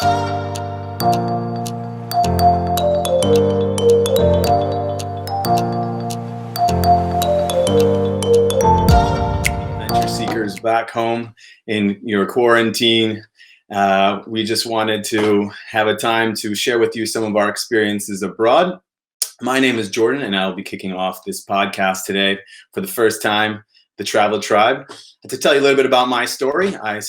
Adventure seekers back home in your quarantine. We just wanted to have a time to share with you some of our experiences abroad. My name is Jordan, and I'll be kicking off this podcast today for the first time, the Travel Tribe. And to tell you a little bit about my story, I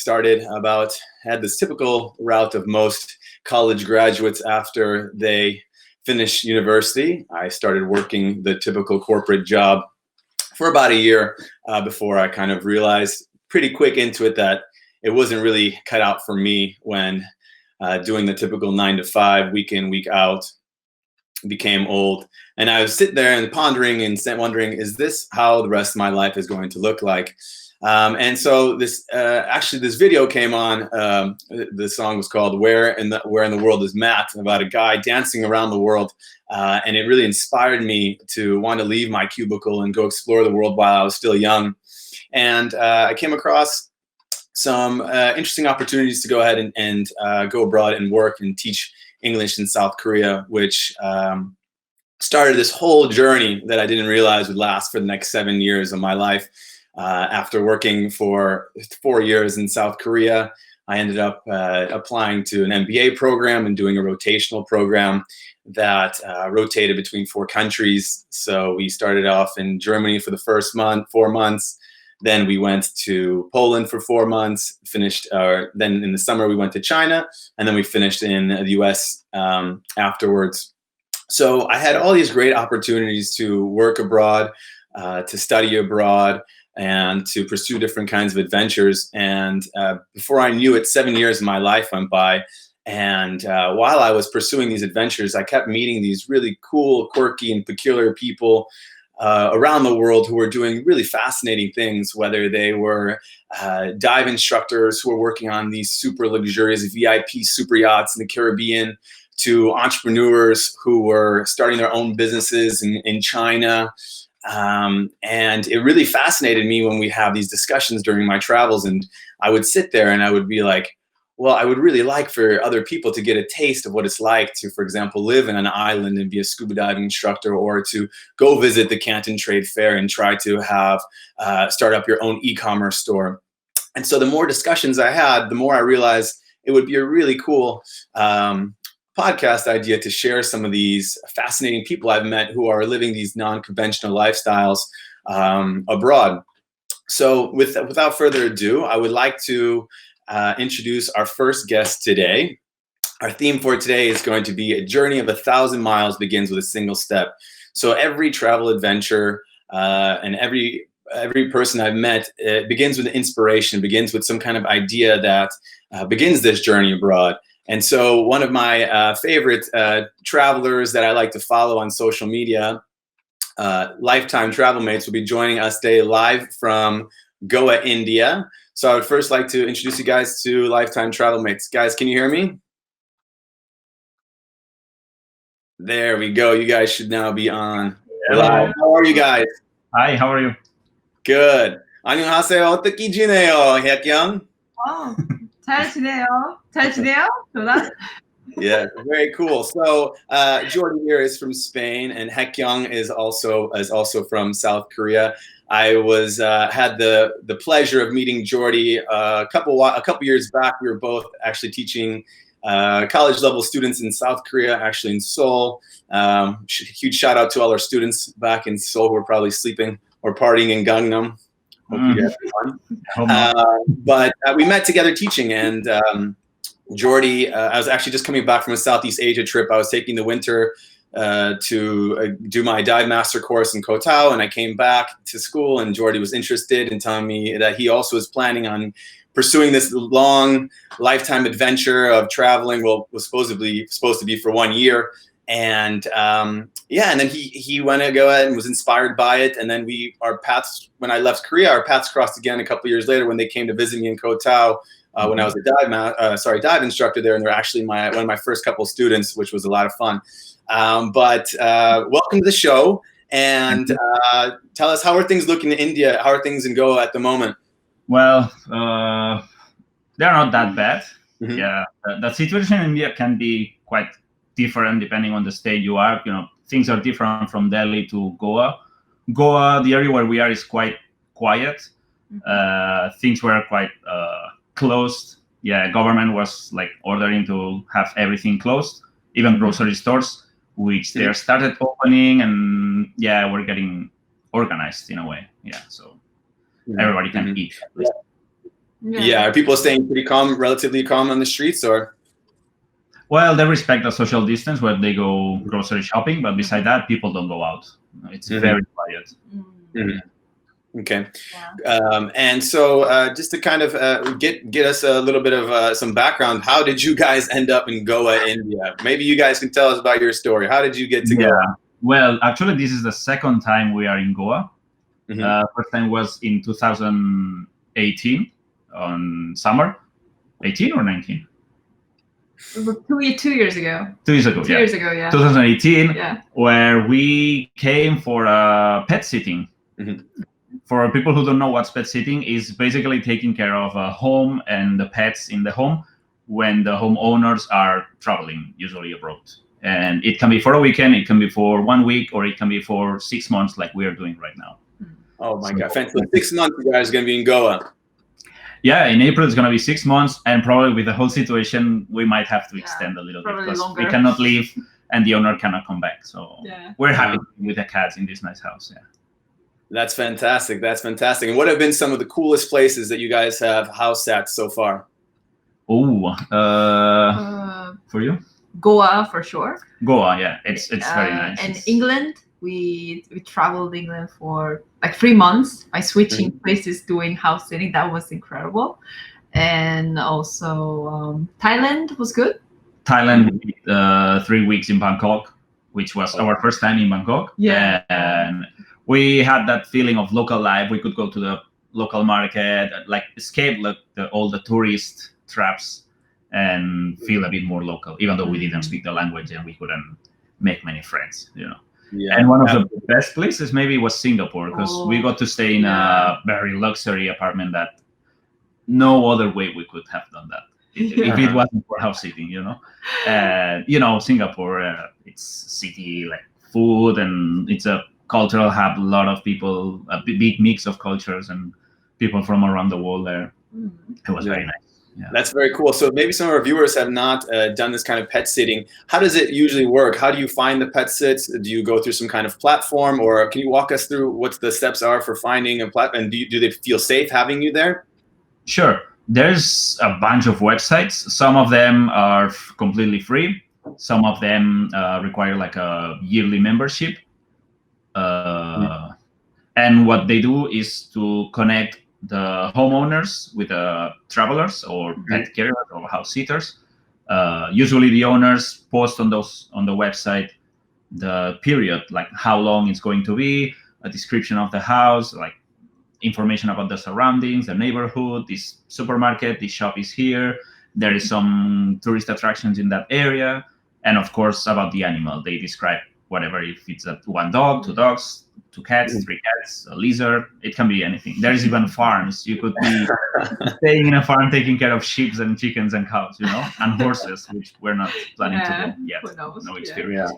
had this typical route of most college graduates after they finish university. I started working the typical corporate job for about a year before I kind of realized pretty quick into it that it wasn't really cut out for me when doing the typical 9-to-5, week in, week out, became old. And I was sitting there and pondering and wondering, is this how the rest of my life is going to look like? And so this video came on. The song was called Where in the World is Matt, about a guy dancing around the world. And it really inspired me to want to leave my cubicle and go explore the world while I was still young. And I came across some interesting opportunities to go ahead and go abroad and work and teach English in South Korea, which started this whole journey that I didn't realize would last for the next 7 years of my life. After working for 4 years in South Korea, I ended up applying to an MBA program and doing a rotational program that rotated between 4 countries. So we started off in Germany for the first 4 months. Then we went to Poland for 4 months, then in the summer we went to China, and then we finished in the US afterwards. So I had all these great opportunities to work abroad, to study abroad, and to pursue different kinds of adventures. And before I knew it, 7 years of my life went by. And while I was pursuing these adventures, I kept meeting these really cool, quirky, and peculiar people around the world who were doing really fascinating things, whether they were dive instructors who were working on these super luxurious VIP super yachts in the Caribbean, to entrepreneurs who were starting their own businesses in China. And it really fascinated me when we have these discussions during my travels. And I would sit there and I would be like, well, I would really like for other people to get a taste of what it's like to, for example, live in an island and be a scuba diving instructor, or to go visit the Canton Trade Fair and try to start up your own e-commerce store. And so the more discussions I had, the more I realized it would be a really cool podcast idea to share some of these fascinating people I've met who are living these non-conventional lifestyles abroad. So without further ado, I would like to introduce our first guest today. Our theme for today is going to be a journey of 1,000 miles begins with a single step. So every travel adventure and every person I've met, it begins with an inspiration, begins with some kind of idea that begins this journey abroad. And so one of my favorite travelers that I like to follow on social media, Lifetime Travelmates, will be joining us today live from Goa, India. So I would first like to introduce you guys to Lifetime Travelmates. Guys, can you hear me? There we go. You guys should now be on live. How are you guys? Hi, how are you? Good. 안녕하세요. 어떻게 지내요, 혜경? 잘 지내요. 잘 지내요? Jordan? Yeah, very cool. So Jordan here is from Spain, and Haekyung is also from South Korea. I had the pleasure of meeting Jordy a couple years back. We were both actually teaching college level students in South Korea, actually in Seoul. Huge shout out to all our students back in Seoul who are probably sleeping or partying in Gangnam. Hope you guys have fun. But we met together teaching, and Jordy, I was actually just coming back from a Southeast Asia trip. I was taking the winter to do my dive master course in Koh Tao, and I came back to school, and Jordy was interested in telling me that he also was planning on pursuing this long lifetime adventure of traveling. Well, was supposed to be for 1 year. And and then he went to go ahead and was inspired by it. And then when I left Korea, our paths crossed again a couple of years later when they came to visit me in Koh Tao when I was a dive instructor there. And they're actually one of my first couple of students, which was a lot of fun. But welcome to the show, and tell us, how are things looking in India? How are things in Goa at the moment? Well, they're not that bad. Yeah, the situation in India can be quite different depending on the state you are. Things are different from Delhi to Goa. Goa, the area where we are, is quite quiet. Things were quite closed. Yeah, government was like ordering to have everything closed, even grocery stores, which they started opening, and yeah, we're getting organized in a way. Yeah, so everybody can eat. Yeah, are people staying pretty calm, relatively calm on the streets, or? Well, they respect the social distance when they go grocery shopping, but beside that, people don't go out. It's very quiet. Okay. And so just to kind of get us a little bit of some background, how did you guys end up in Goa, India? Maybe you guys can tell us about your story. How did you get to Goa? Well, actually, this is the second time we are in Goa. First time was in 2018 on summer. 18 or 19? 2 years ago. 2 years ago, 2 years ago, yeah. 2018, where we came for a pet sitting. For people who don't know what's pet sitting, is basically taking care of a home and the pets in the home when the homeowners are traveling, usually abroad. And it can be for a weekend, it can be for 1 week, or it can be for 6 months like we are doing right now. Oh my God. So 6 months you guys are going to be in Goa. Yeah, in April it's going to be 6 months, and probably with the whole situation, we might have to extend a little bit because we cannot leave and the owner cannot come back. So we're happy with the cats in this nice house. Yeah. That's fantastic. That's fantastic. And what have been some of the coolest places that you guys have house at so far? Oh, for you? Goa, for sure. Goa, yeah, it's very nice. And England, we traveled England for like 3 months by switching places, doing house sitting. That was incredible. And also Thailand was good. Thailand, 3 weeks in Bangkok, which was our first time in Bangkok. Yeah. And we had that feeling of local life. We could go to the local market, like escape all the tourist traps and feel a bit more local, even though we didn't speak the language and we couldn't make many friends, Yeah. And one of the best places maybe was Singapore, because we got to stay in a very luxury apartment that no other way we could have done that if it wasn't for house sitting, And Singapore, it's city like food, and it's a cultural hub. A lot of people, a big mix of cultures and people from around the world there. It was very nice. Yeah. That's very cool. So maybe some of our viewers have not done this kind of pet sitting. How does it usually work? How do you find the pet sits? Do you go through some kind of platform, or can you walk us through what the steps are for finding a platform? And do they feel safe having you there? Sure. There's a bunch of websites. Some of them are completely free. Some of them require like a yearly membership. And what they do is to connect the homeowners with the travelers or pet carriers or house sitters. Usually the owners post on the website the period, like how long it's going to be, a description of the house, like information about the surroundings, the neighborhood, this supermarket, this shop is here, there is some tourist attractions in that area, and of course about the animal. They describe whatever, if it's 1 dog, 2 dogs, 2 cats, 3 cats, a lizard, it can be anything. There's even farms. You could be staying in a farm taking care of sheep and chickens and cows, and horses, which we're not planning to do yet. No experience.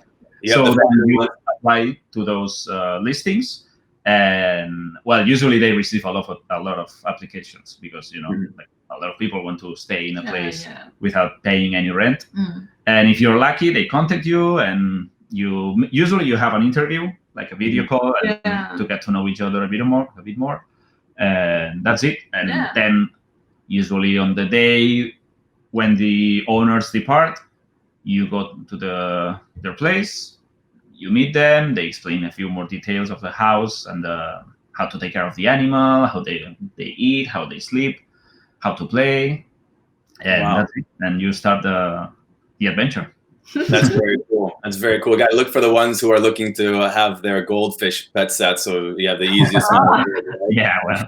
So then you apply to those listings, and well, usually they receive a lot of applications because like a lot of people want to stay in a place without paying any rent. And if you're lucky, they contact you, and you have an interview, like a video call, to get to know each other a bit more, and that's it. And then usually on the day when the owners depart, you go to their place, you meet them, they explain a few more details of the house and how to take care of the animal, how they eat, how they sleep, how to play, and that's it. And you start the adventure. That's very cool. That's very cool. Got to look for the ones who are looking to have their goldfish pet set. So you have the easiest one. Yeah, well.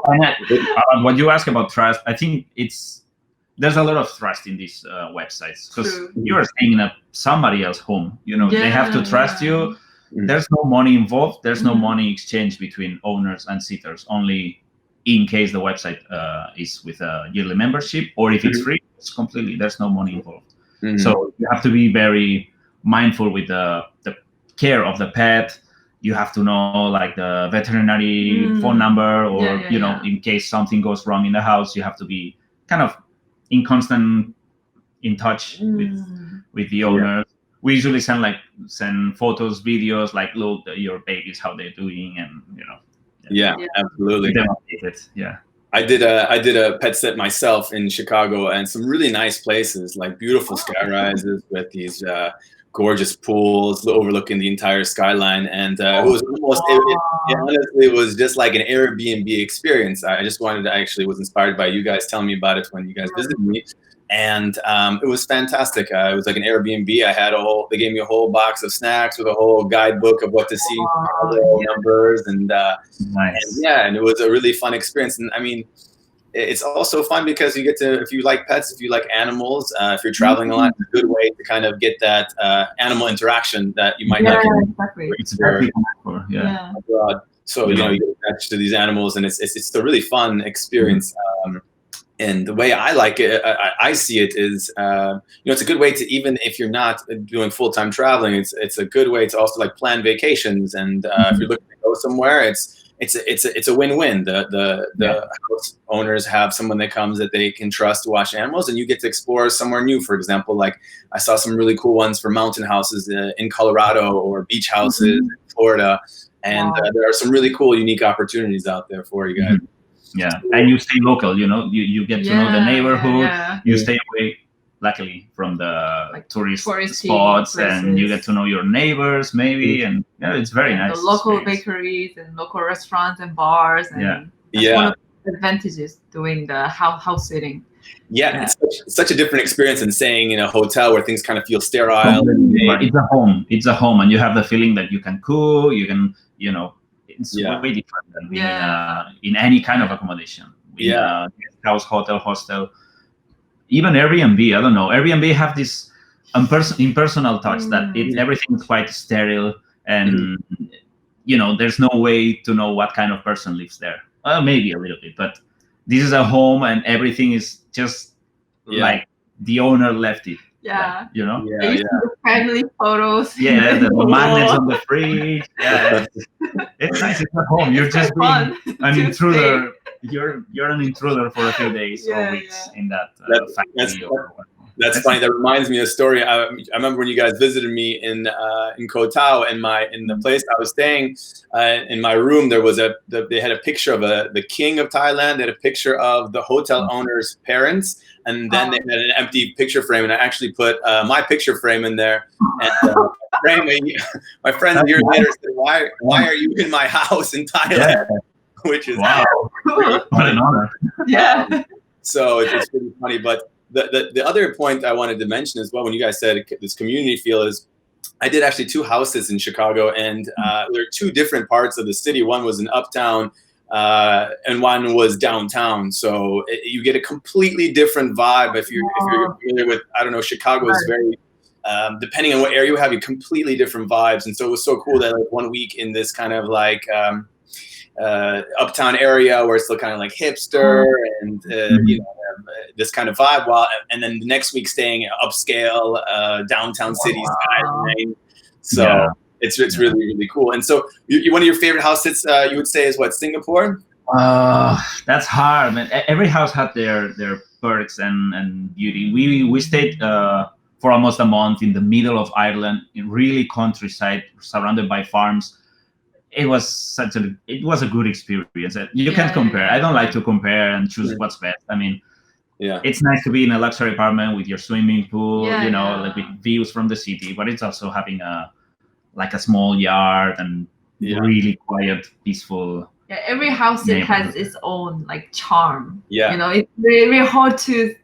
And, what you ask about trust, I think there's a lot of trust in these websites, because you are staying in somebody else's home. They have to trust you. There's no money involved. There's no money exchange between owners and sitters. Only in case the website is with a yearly membership, or if it's free, It's completely, there's no money involved. Mhm. So you have to be very mindful with the care of the pet. You have to know like the veterinary phone number, or in case something goes wrong in the house, you have to be kind of in constant in touch with the owner. We usually send photos, videos, like look your babies, how they're doing, and Yeah, absolutely. Yeah. I did a pet sit myself in Chicago, and some really nice places, like beautiful sky rises with these gorgeous pools overlooking the entire skyline. And it was almost, honestly, it was just like an Airbnb experience. I just actually was inspired by you guys telling me about it when you guys visited me. And it was fantastic. It was like an Airbnb. They gave me a whole box of snacks with a whole guidebook of what to see, numbers, and and it was a really fun experience. And I mean, it's also fun because you get to, if you like pets, if you like animals, if you're traveling a lot, it's a good way to kind of get that animal interaction that you might not get. Exactly. It's very cool. Abroad. So you get attached to these animals, and it's a really fun experience. And the way I like it, I see it is, it's a good way to, even if you're not doing full-time traveling, it's a good way to also like plan vacations. And if you're looking to go somewhere, it's a win-win. The house owners have someone that comes that they can trust to watch animals, and you get to explore somewhere new. For example, like I saw some really cool ones for mountain houses in Colorado, or beach houses in Florida. And there are some really cool, unique opportunities out there for you guys. Yeah, and you stay local, you get to know the neighborhood. You stay away, luckily, from the tourist spots, places. And you get to know your neighbors, maybe, and it's very nice. The local bakeries and local restaurants and bars, and that's one of the advantages doing the house sitting. Yeah, it's such a different experience than staying in a hotel where things kind of feel sterile. It's a home. It's a home, and you have the feeling that you can cook, you can, it's way different than being in any kind of accommodation. Guest house, hotel, hostel, even Airbnb. I don't know. Airbnb have this impersonal touch that everything is quite sterile, and there's no way to know what kind of person lives there. Maybe a little bit, but this is a home, and everything is just like the owner left it. The family photos. The magnets on the fridge. It's nice. It's at home. You're just being an intruder. You're an intruder for a few days or weeks in that factory. That's funny. That reminds me of a story. I remember when you guys visited me in Koh Tao, in the place I was staying. In my room, there was they had a picture of the king of Thailand. They had a picture of the hotel owner's parents, and then they had an empty picture frame. And I actually put my picture frame in there. And my friend years later said, "Why are you in my house in Thailand?" Which is what an honor. So it's pretty funny, but. The other point I wanted to mention as well, when you guys said this community feel, is I did actually 2 houses in Chicago, and there are 2 different parts of the city. One was in uptown, and one was downtown. So you get a completely different vibe if you're familiar with, I don't know, Chicago is very, depending on what area you have, you completely different vibes. And so it was so cool that like 1 week in this kind of like uptown area where it's still kind of like hipster and this kind of vibe, and then the next week staying upscale downtown city skyline. So it's really, really cool. And so one of your favorite house sits you would say is what, Singapore? That's hard, man. Every house had their perks and beauty. We stayed for almost a month in the middle of Ireland, in really countryside, surrounded by farms. It was a good experience. You can't compare. I don't like to compare and choose what's best. I mean, it's nice to be in a luxury apartment with your swimming pool, like with views from the city, but it's also having a small yard and really quiet, peaceful. Yeah, every house has its own like charm. It's really hard to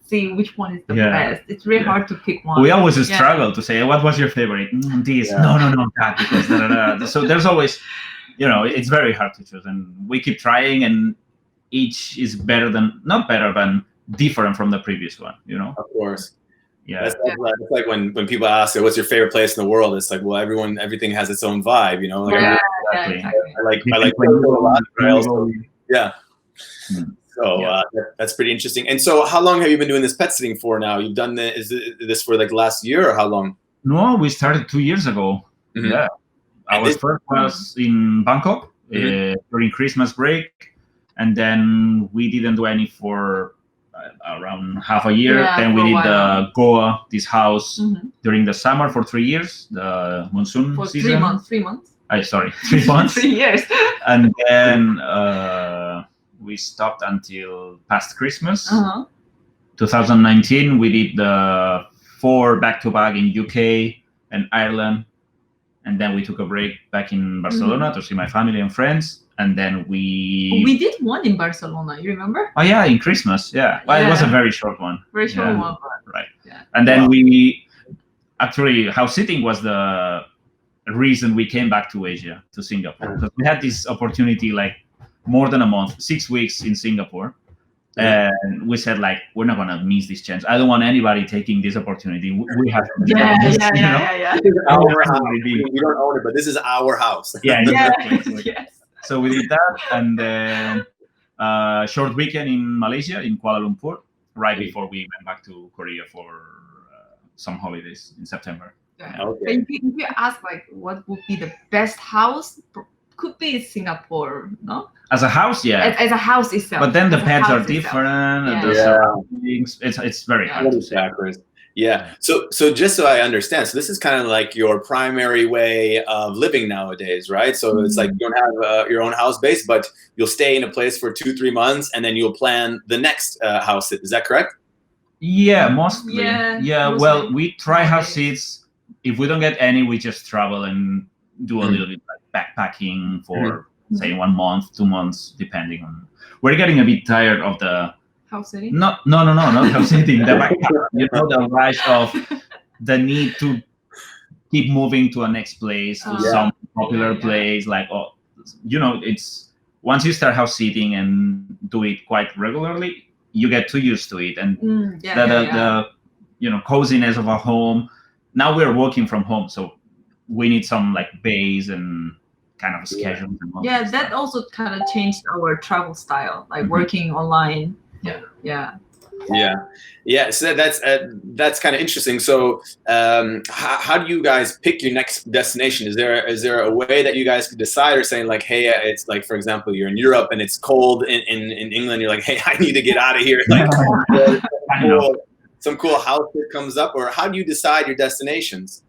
see which one is the best. It's really hard to pick one. We always struggle to say, what was your favorite? This. No, that, because so there's always, it's very hard to choose, and we keep trying, and each is not better than different from the previous one, Of course. Yeah. It's like when people ask, what's your favorite place in the world? It's like, well, everything has its own vibe, Exactly. I like a lot, but I also, So that's pretty interesting. And so how long have you been doing this pet sitting for now? You've done this for like last year or how long? No, we started 2 years ago. Mhm. Yeah. Our first was in Bangkok during Christmas break. And then we didn't do any for around half a year. Yeah, then we for a did while. the Goa, this house, during the summer for 3 years, the monsoon For season. 3 months. 3 months. Sorry, 3 months. 3 years. And then we stopped until past Christmas. 2019, we did the 4 back-to-back in UK and Ireland. And then we took a break back in Barcelona to see my family and friends. And then we did one in Barcelona, you remember? Oh yeah, in Christmas, yeah. Well, it was a very short one. Very short one. Right. Yeah. And then we actually, house sitting was the reason we came back to Asia, to Singapore. Because we had this opportunity like more than a month, 6 weeks in Singapore. And we said like, we're not gonna miss this chance. I don't want anybody taking this opportunity. We have to. Yeah. This is our house. We don't own it, but this is our house. Yeah, exactly. Yes. So we did that, and then short weekend in Malaysia, in Kuala Lumpur, right before we went back to Korea for some holidays in September. Yeah. Okay. If you ask like what would be the best house, could be Singapore, no? As a house, yeah. As a house itself. But then the pets are different, and the surroundings. It's very hard to say. Yeah. So just so I understand, so this is kind of like your primary way of living nowadays, right? So it's like you don't have your own house base, but you'll stay in a place for 2-3 months, and then you'll plan the next house sit. Is that correct? Yeah, mostly. Yeah. Well, we try house sits. If we don't get any, we just travel and do a little bit like backpacking for say 1 month, 2 months, depending on. We're getting a bit tired of the house sitting? No, not house sitting. The the rush of the need to keep moving to a next place, to some popular place. Like, it's once you start house sitting and do it quite regularly, you get too used to it, and the coziness of a home. Now we're working from home, so we need some like base and kind of a schedule. Yeah, that also kind of changed our travel style, like working online. Yeah. So that's kind of interesting. So how do you guys pick your next destination? Is there a way that you guys could decide, or saying like, hey, it's like, for example, you're in Europe and it's cold in England, you're like, hey, I need to get out of here. Like, some cool house that comes up, or how do you decide your destinations?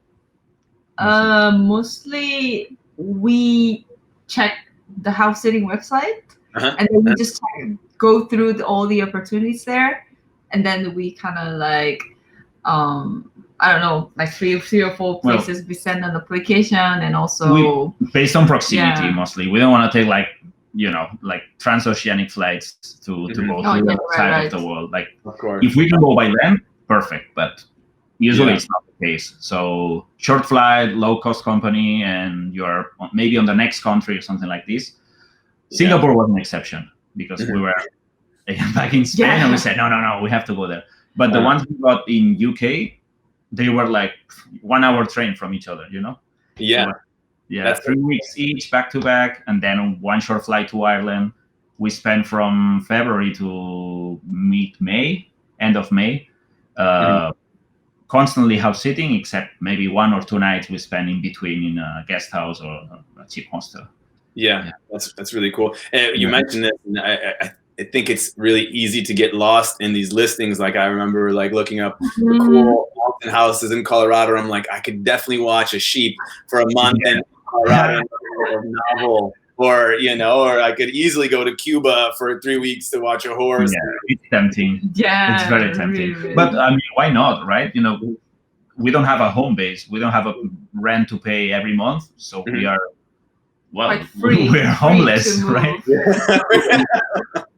Mostly we check the house sitting website, and then we just go through all the opportunities there, and then we kind of like I don't know, like three or four places we send an application, and also based on proximity mostly. We don't want to take like transoceanic flights to go through the side of the world. Like, of course, if we can go by land, perfect, but usually it's not the case. So short flight, low cost company, and you're maybe on the next country or something like this. Singapore was an exception, because we were back in Spain and we said, no, we have to go there. But the ones we got in UK, they were like 1 hour train from each other, Yeah. So, that's 3 weeks each, back to back, and then one short flight to Ireland. We spent from February to mid-May, end of May, constantly house sitting, except maybe 1 or 2 nights we spent in between in a guest house or a cheap hostel. Yeah, that's really cool. You mentioned this, and I think it's really easy to get lost in these listings. Like, I remember like looking up the cool mountain houses in Colorado. I'm like, I could definitely watch a sheep for a month in Colorado, or a novel, or I could easily go to Cuba for 3 weeks to watch a horse. Yeah, it's tempting. Yeah, it's very tempting. Really. But I mean, why not, right? We don't have a home base. We don't have a rent to pay every month, so we are. Well, we're homeless, right?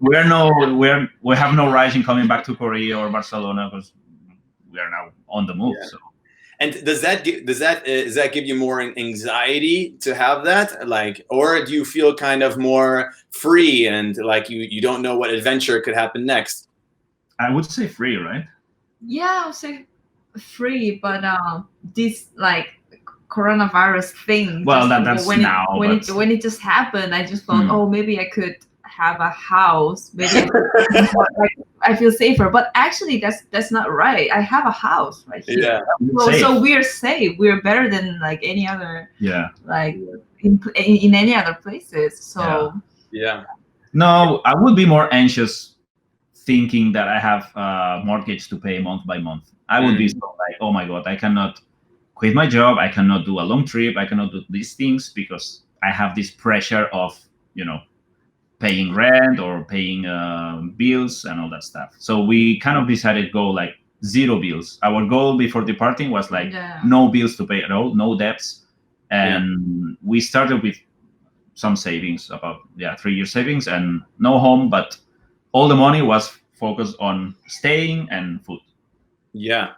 we have no rush coming back to Korea or Barcelona, because we are now on the move. So. And does that give you more anxiety to have that, like, or do you feel kind of more free and like you don't know what adventure could happen next? I would say free, right? Yeah, I would say free, but this like coronavirus thing. Well, that's when now. When it just happened, I just thought, maybe I could have a house, maybe I feel safer. But actually, that's not right. I have a house right here. Yeah. So we're safe. We're better than like any other. Yeah. Like in any other places. So. Yeah. No, I would be more anxious thinking that I have a mortgage to pay month by month. I would be so like, oh my God, I cannot quit my job. I cannot do a long trip. I cannot do these things because I have this pressure of, paying rent or paying bills and all that stuff. So we kind of decided go like 0 bills. Our goal before departing was like no bills to pay at all, no debts. And we started with some savings, about 3-year savings, and no home, but all the money was focused on staying and food. Yeah,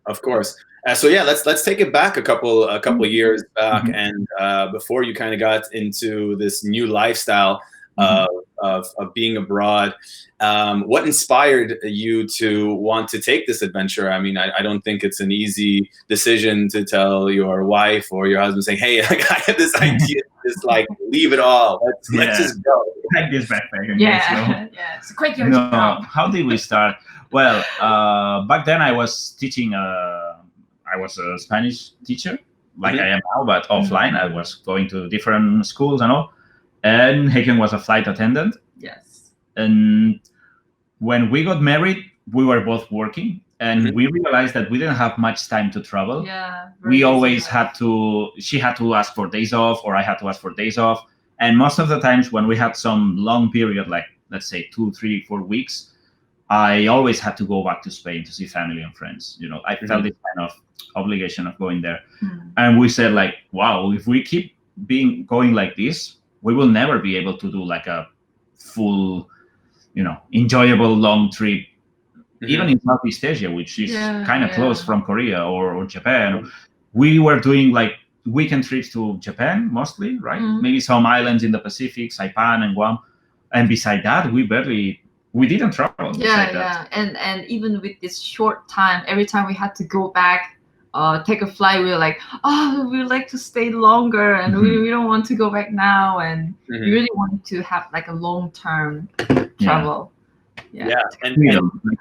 of course. So let's take it back a couple of years back, and before you kind of got into this new lifestyle of being abroad, what inspired you to want to take this adventure? I mean, I don't think it's an easy decision to tell your wife or your husband saying, "Hey, I have this idea, just like leave it all. Let's just go." Take this backpack and So quit your job. job. How did we start? Well, back then I was teaching. I was a Spanish teacher, like I am now, but offline. I was going to different schools and all. And Haken was a flight attendant. Yes. And when we got married, we were both working, and we realized that we didn't have much time to travel. Yeah. We always had to. She had to ask for days off, or I had to ask for days off. And most of the times when we had some long period, like let's say 2, 3, 4 weeks, I always had to go back to Spain to see family and friends. I felt this kind of obligation of going there. And we said like, wow, if we keep going like this, we will never be able to do like a full, enjoyable long trip, even in Southeast Asia, which is kind of close from Korea or Japan. We were doing like weekend trips to Japan mostly, right? Maybe some islands in the Pacific, Saipan and Guam. And beside that, we didn't travel. And even with this short time, every time we had to go back, take a flight, we were like, we would like to stay longer, and we don't want to go back now, and we really wanted to have like a long-term travel. And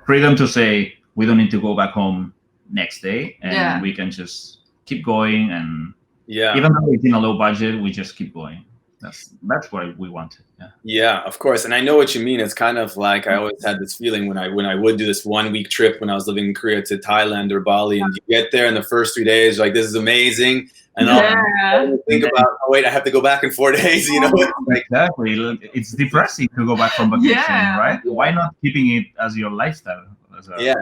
freedom to say we don't need to go back home next day, and we can just keep going, and even though it's in a low budget, we just keep going. That's what we wanted. Yeah, of course. And I know what you mean. It's kind of like I always had this feeling when I would do this 1-week trip when I was living in Korea to Thailand or Bali, and you get there in the first 3 days, like, this is amazing. And I'll think about, oh wait, I have to go back in 4 days, Exactly. It's depressing to go back from vacation, right? Why not keeping it as your lifestyle?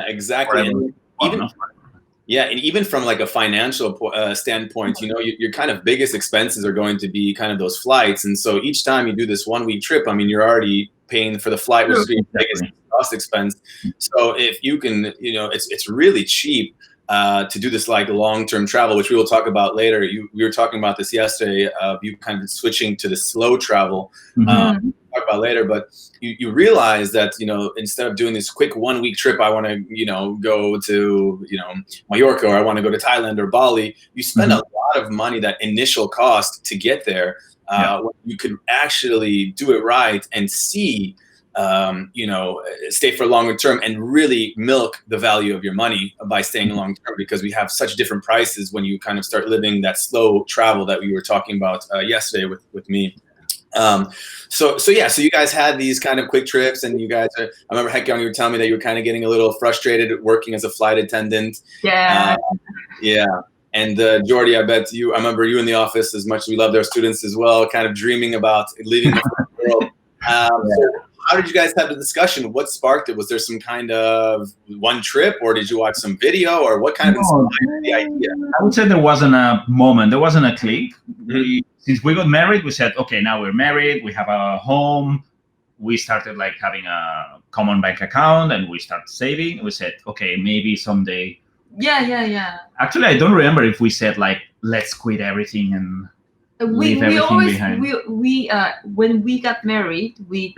Exactly. And even from like a financial standpoint, your kind of biggest expenses are going to be kind of those flights. And so each time you do this 1-week trip, I mean, you're already paying for the flight, which is your biggest cost expense. So if you can, it's really cheap to do this like long-term travel, which we will talk about later. We were talking about this yesterday, you kind of switching to the slow travel. Talk about later, but you realize that instead of doing this quick 1-week trip, I want to go to Mallorca, or I want to go to Thailand or Bali. You spend a lot of money, that initial cost to get there. When you could actually do it right and see stay for longer term and really milk the value of your money by staying long term, because we have such different prices when you kind of start living that slow travel that we were talking about yesterday with me. So you guys had these kind of quick trips, and you guys I remember Hekyon, you were telling me that you were kind of getting a little frustrated working as a flight attendant. And Jordy, I remember you in the office, as much as we loved our students as well, kind of dreaming about leaving the world. So how did you guys have the discussion? What sparked it? Was there some kind of one trip, or did you watch some video, or what kind of inspired the idea? I would say there wasn't a moment. There wasn't a click. Since we got married, we said, okay, now we're married. We have a home. We started like having a common bank account, and we started saving. We said, okay, maybe someday. Actually, I don't remember if we said like, let's quit everything and leave everything behind. When we got married, we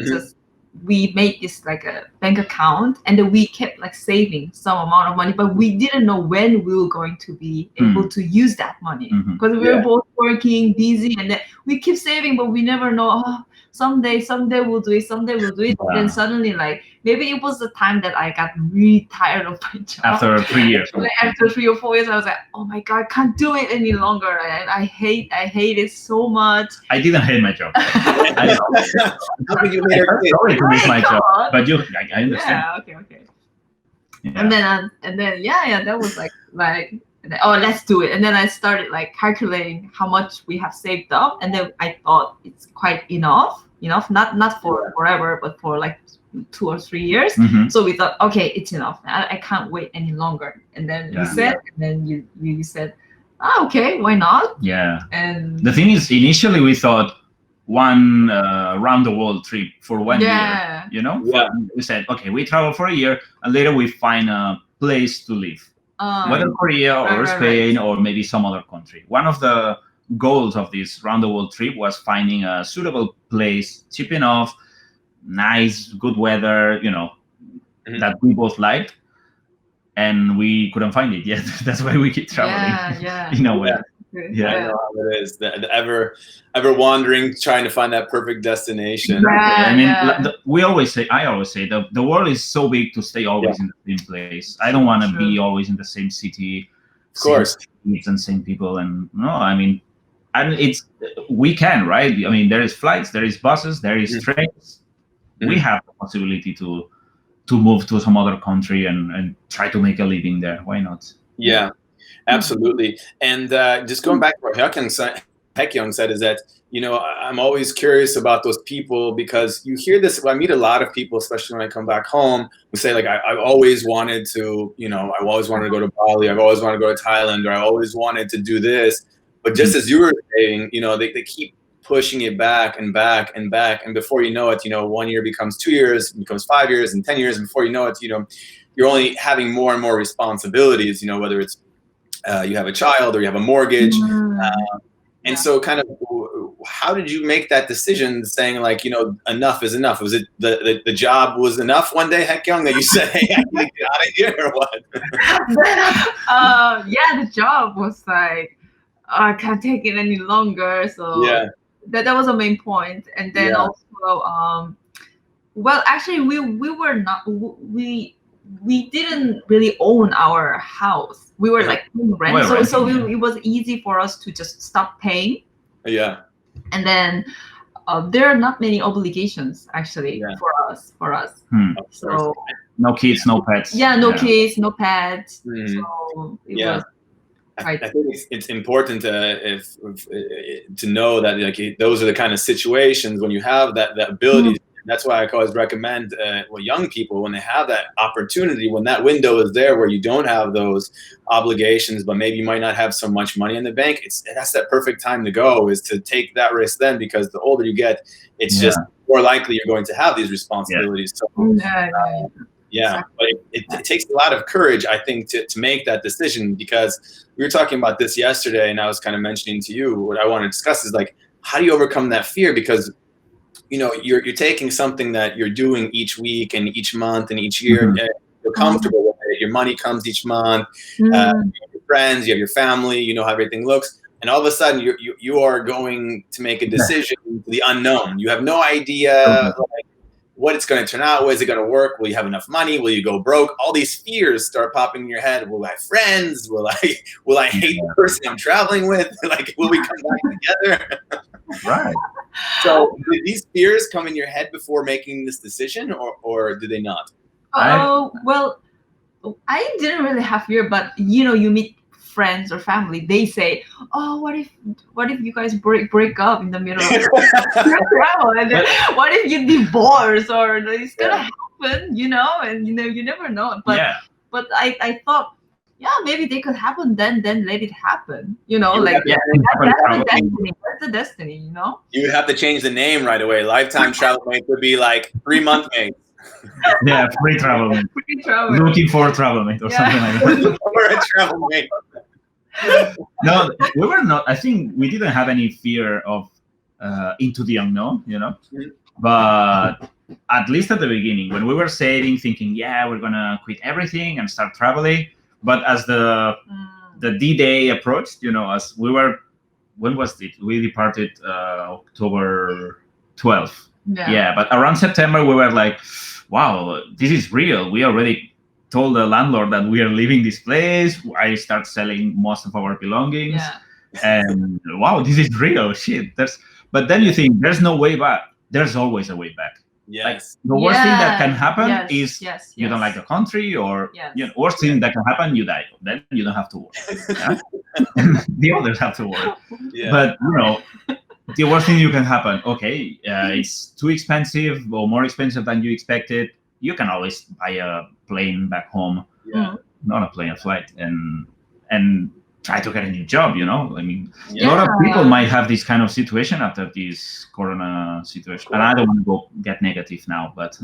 made this like a bank account, and then we kept like saving some amount of money, but we didn't know when we were going to be able to use that money, because we were both working, busy, and then we keep saving, but we never know. someday we'll do it, someday we'll do it. And then Yeah. suddenly, like, maybe it was the time that I got really tired of my job. After 3 years. Like, after 3 or 4 years, I was like, oh my God, I can't do it any longer. I hate it so much. I didn't hate my job. I How could you make her sorry to miss my Come job, on. but I understand. Yeah, okay. Yeah. And then that was like oh, let's do it. And then I started like calculating how much we have saved up, and then I thought it's quite enough, not for forever, but for like 2 or 3 years. Mhm. So we thought, okay, it's enough. I can't wait any longer. And then Yeah. you said, oh, okay, why not? Yeah. And The thing is, initially we thought one round the world trip for 1 year. yeah. Yeah. We said, okay, we travel for a year, and later we find a place to live. Whether Korea or right. Spain or maybe some other country. One of the goals of this round the world trip was finding a suitable place, cheap enough, nice, good weather, Mhm. that we both liked, and we couldn't find it yet. That's why we keep traveling. Yeah. In a way. I know how it is. The ever wandering, trying to find that perfect destination. I mean, Yeah. I always say the world is so big to stay always in the same place. I don't want to be always in the same city, Of course. same streets and same people. And no, I mean, and we can, right? I mean, there is flights, there is buses, there is trains. We have the possibility to move to some other country and try to make a living there. Why not? Yeah, absolutely. And just going back to what Haekyung said is that, I'm always curious about those people, because you hear this. I meet a lot of people, especially when I come back home, who say like, I've always wanted to, I've always wanted to go to Bali, I've always wanted to go to Thailand, or I always wanted to do this. But just as you were saying, they keep pushing it back and back and back. And before you know it, 1 year becomes 2 years, becomes 5 years and 10 years. And before you know it, you're only having more and more responsibilities, whether it's you have a child or you have a mortgage. And so kind of, how did you make that decision saying like, enough is enough? Was it the job was enough one day, Haekyung, that you said, hey, I need to get out of here, or what? The job was like, I can't take it any longer. So that was a main point. And then also, well, actually, we were not, we didn't really own our house. We were like paying rent, it was easy for us to just stop paying. Yeah. And then there are not many obligations actually for us. So no kids, no pets. Kids, no pets. So it was. I think it's important to know that like those are the kind of situations when you have that ability. That's why I always recommend young people, when they have that opportunity, when that window is there where you don't have those obligations, but maybe you might not have so much money in the bank, that's that perfect time to go, is to take that risk then, because the older you get, it's just more likely you're going to have these responsibilities. So, but it takes a lot of courage, I think, to make that decision, because we were talking about this yesterday, and I was kind of mentioning to you what I want to discuss is like, how do you overcome that fear? Because you're taking something that you're doing each week and each month and each year, and you're comfortable with it. Your money comes each month. You have your friends, you have your family. You know how everything looks, and all of a sudden you are going to make a decision to the unknown. You have no idea like, what it's going to turn out. Is it going to work? Will you have enough money? Will you go broke? All these fears start popping in your head. Will I have friends? Will I hate the person I'm traveling with? Like, will we come back together? Right. So did these fears come in your head before making this decision, or did they not? Oh, well, I didn't really have fear, but you meet friends or family, they say, oh, what if you guys break up in the middle of your travel, and then what if you divorce, or it's gonna happen, and you never know. But I thought, maybe they could happen, then let it happen. That's the destiny. That's the destiny, You would have to change the name right away. Lifetime Travelmates would be like 3-month mates. Free travel. Looking for a Travelmate or something like that. Or a Travelmate. No, we were not. I think we didn't have any fear of into the unknown, But at least at the beginning, when we were saving, thinking, we're gonna quit everything and start traveling. But as the D-Day approached, as we were, when was it? We departed October 12th. Yeah, but around September we were like, wow, this is real. We already told the landlord that we are leaving this place. I start selling most of our belongings, and wow, this is real shit. But then you think there's no way back. There's always a way back. Yes. Like the worst thing that can happen is you don't like the country, or worst thing that can happen, you die. Then you don't have to work. The others have to work. But the worst thing you can happen, okay, it's too expensive or more expensive than you expected. You can always buy a plane back home, not a plane, a flight, and try to get a new job. I mean, a lot of people might have this kind of situation after this Corona situation. And I don't want to get negative now, but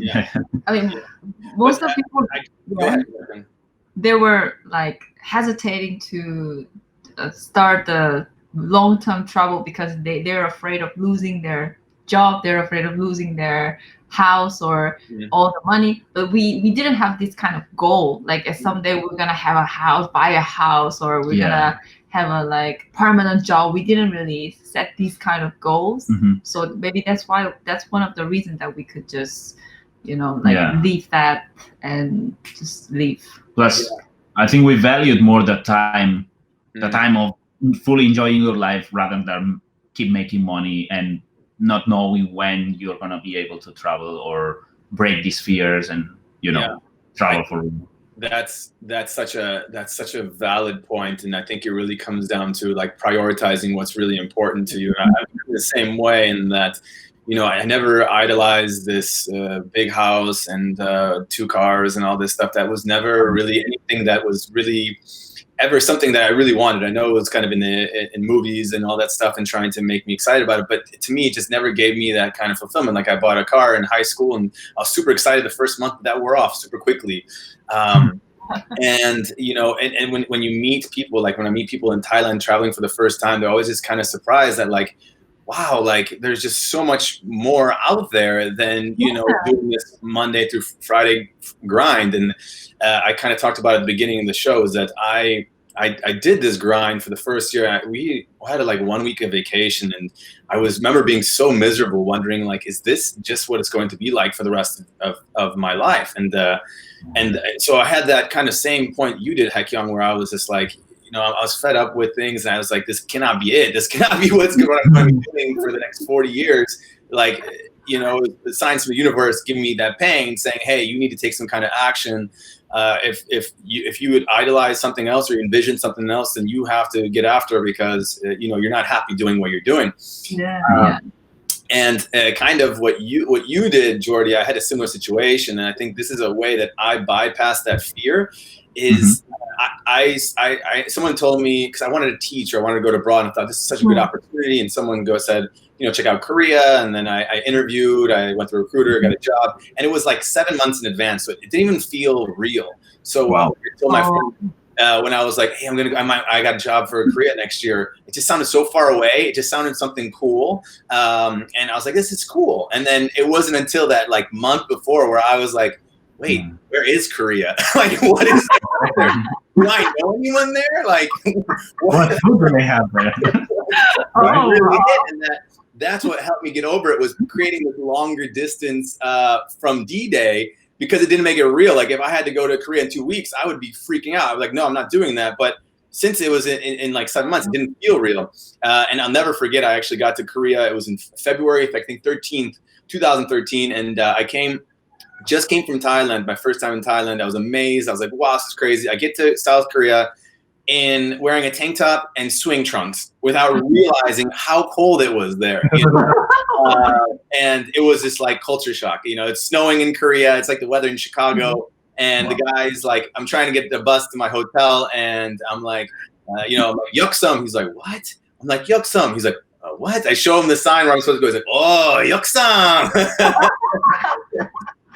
I mean, most of people, they were like hesitating to start the long-term travel because they're afraid of losing their job, they're afraid of losing their house or all the money. But we didn't have this kind of goal, like someday we're gonna have a house, buy a house, or we're gonna have a like permanent job. We didn't really set these kind of goals. So maybe that's one of the reasons that we could just leave that and just leave. Plus I think we valued more the time of fully enjoying your life rather than keep making money and not knowing when you're going to be able to travel or break these fears and travel for real. That's such a valid point, and I think it really comes down to like prioritizing what's really important to you. I'm the same way in that I never idolized this big house and 2 cars and all this stuff. That was never really anything that was really ever something that I really wanted. I know it was kind of in movies and all that stuff and trying to make me excited about it, but to me, it just never gave me that kind of fulfillment. Like I bought a car in high school and I was super excited the first month, that wore off super quickly. And when you meet people, like when I meet people in Thailand traveling for the first time, they're always just kind of surprised that like, wow, like there's just so much more out there than, doing this Monday through Friday grind. And I kind of talked about at the beginning of the show is that I did this grind for the first year. We had like 1 week of vacation, and I remember being so miserable, wondering like, is this just what it's going to be like for the rest of my life? And so I had that kind of same point you did, Haekyung, where I was just like, I was fed up with things, and I was like, this cannot be it. This cannot be what I'm going to be doing for the next 40 years. Like, the signs from the universe giving me that pain, saying, hey, you need to take some kind of action. If you would idolize something else or envision something else, then you have to get after it because you're not happy doing what you're doing. And kind of what you did, Jordi, I had a similar situation, and I think this is a way that I bypassed that fear. Is someone told me, because I wanted to teach or I wanted to go to abroad, and I thought this is such a good opportunity, and someone said, check out Korea, and then I interviewed, I went to a recruiter, got a job, and it was like 7 months in advance, so it didn't even feel real. So I told my friend, when I was like, hey, I got a job for Korea next year, it just sounded so far away, it just sounded something cool, and I was like, this is cool. And then it wasn't until that like month before where I was like, wait, where is Korea? Like, what is there? Do I know anyone there? Like, what food do they have there? And that's what helped me get over it, was creating this longer distance from D-Day, because it didn't make it real. Like if I had to go to Korea in 2 weeks, I would be freaking out. I was like, no, I'm not doing that. But since it was in like 7 months, it didn't feel real. And I'll never forget, I actually got to Korea. It was in February, I think 13th, 2013. And I just came from Thailand, my first time in Thailand. I was amazed. I was like, wow, this is crazy. I get to South Korea in wearing a tank top and swing trunks without realizing how cold it was there. And it was just like culture shock. It's snowing in Korea. It's like the weather in Chicago. And the guy's like, I'm trying to get the bus to my hotel. And I'm like, Yuksum. He's like, what? I'm like, Yuksum. He's like, what? I show him the sign where I'm supposed to go. He's like, oh, Yuksum.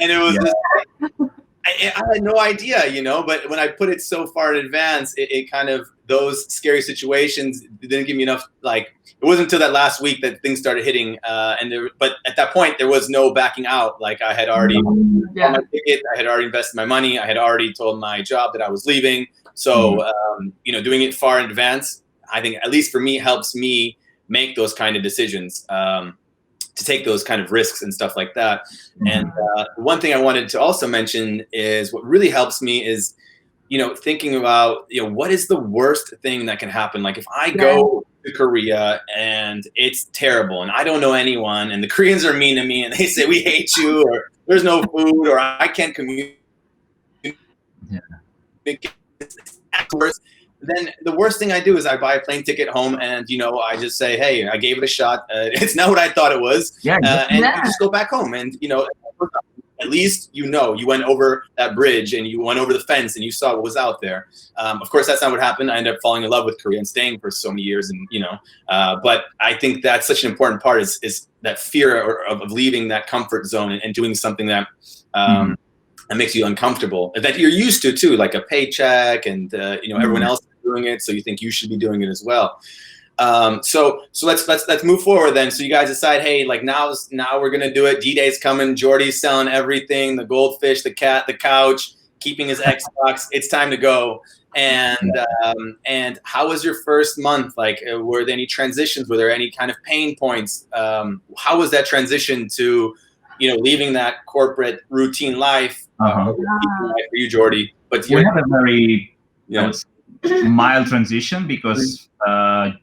And it was just like, I had no idea, but when I put it so far in advance, it kind of, those scary situations didn't give me enough, like, it wasn't until that last week that things started hitting. But at that point, there was no backing out. Like I had already bought my ticket, I had already invested my money, I had already told my job that I was leaving. So, doing it far in advance, I think, at least for me, helps me make those kind of decisions. take those kind of risks and stuff like that. And one thing I wanted to also mention is what really helps me is, thinking about, what is the worst thing that can happen? Like if I go to Korea and it's terrible and I don't know anyone and the Koreans are mean to me and they say, we hate you, or there's no food, or I can't communicate. Afterwards, then the worst thing I do is I buy a plane ticket home and, I just say, hey, I gave it a shot. It's not what I thought it was. And you just go back home and, at least, you went over that bridge and you went over the fence and you saw what was out there. Of course, that's not what happened. I ended up falling in love with Korea and staying for so many years. And, but I think that's such an important part is that fear of leaving that comfort zone and doing something that that makes you uncomfortable, that you're used to too, like a paycheck and, everyone else is doing it. So you think you should be doing it as well. So let's move forward then. So you guys decide, hey, like now we're going to do it. D-Day's coming. Jordy's selling everything, the goldfish, the cat, the couch, keeping his Xbox. It's time to go. And how was your first month? Like, were there any transitions? Were there any kind of pain points? How was that transition to, leaving that corporate routine life? For you, Jordy. But we had a very mild transition because I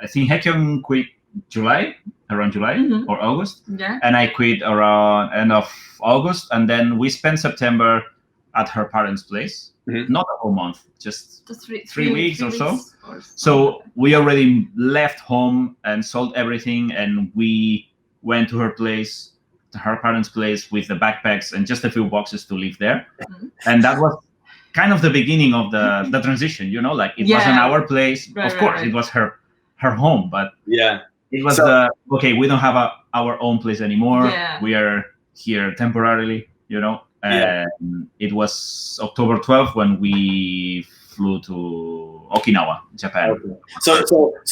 think Haekyung quit around July or August, and I quit around end of August, and then we spent September at her parents' place. Not a whole month, just three weeks or so. So we already left home and sold everything, and we went to her parents' place with the backpacks and just a few boxes to live there. And that was kind of the beginning of the transition, like it wasn't our place. Of course, it was her home, but it was we don't have our own place anymore. We are here temporarily, and it was October 12th when we flew to Okinawa, Japan. So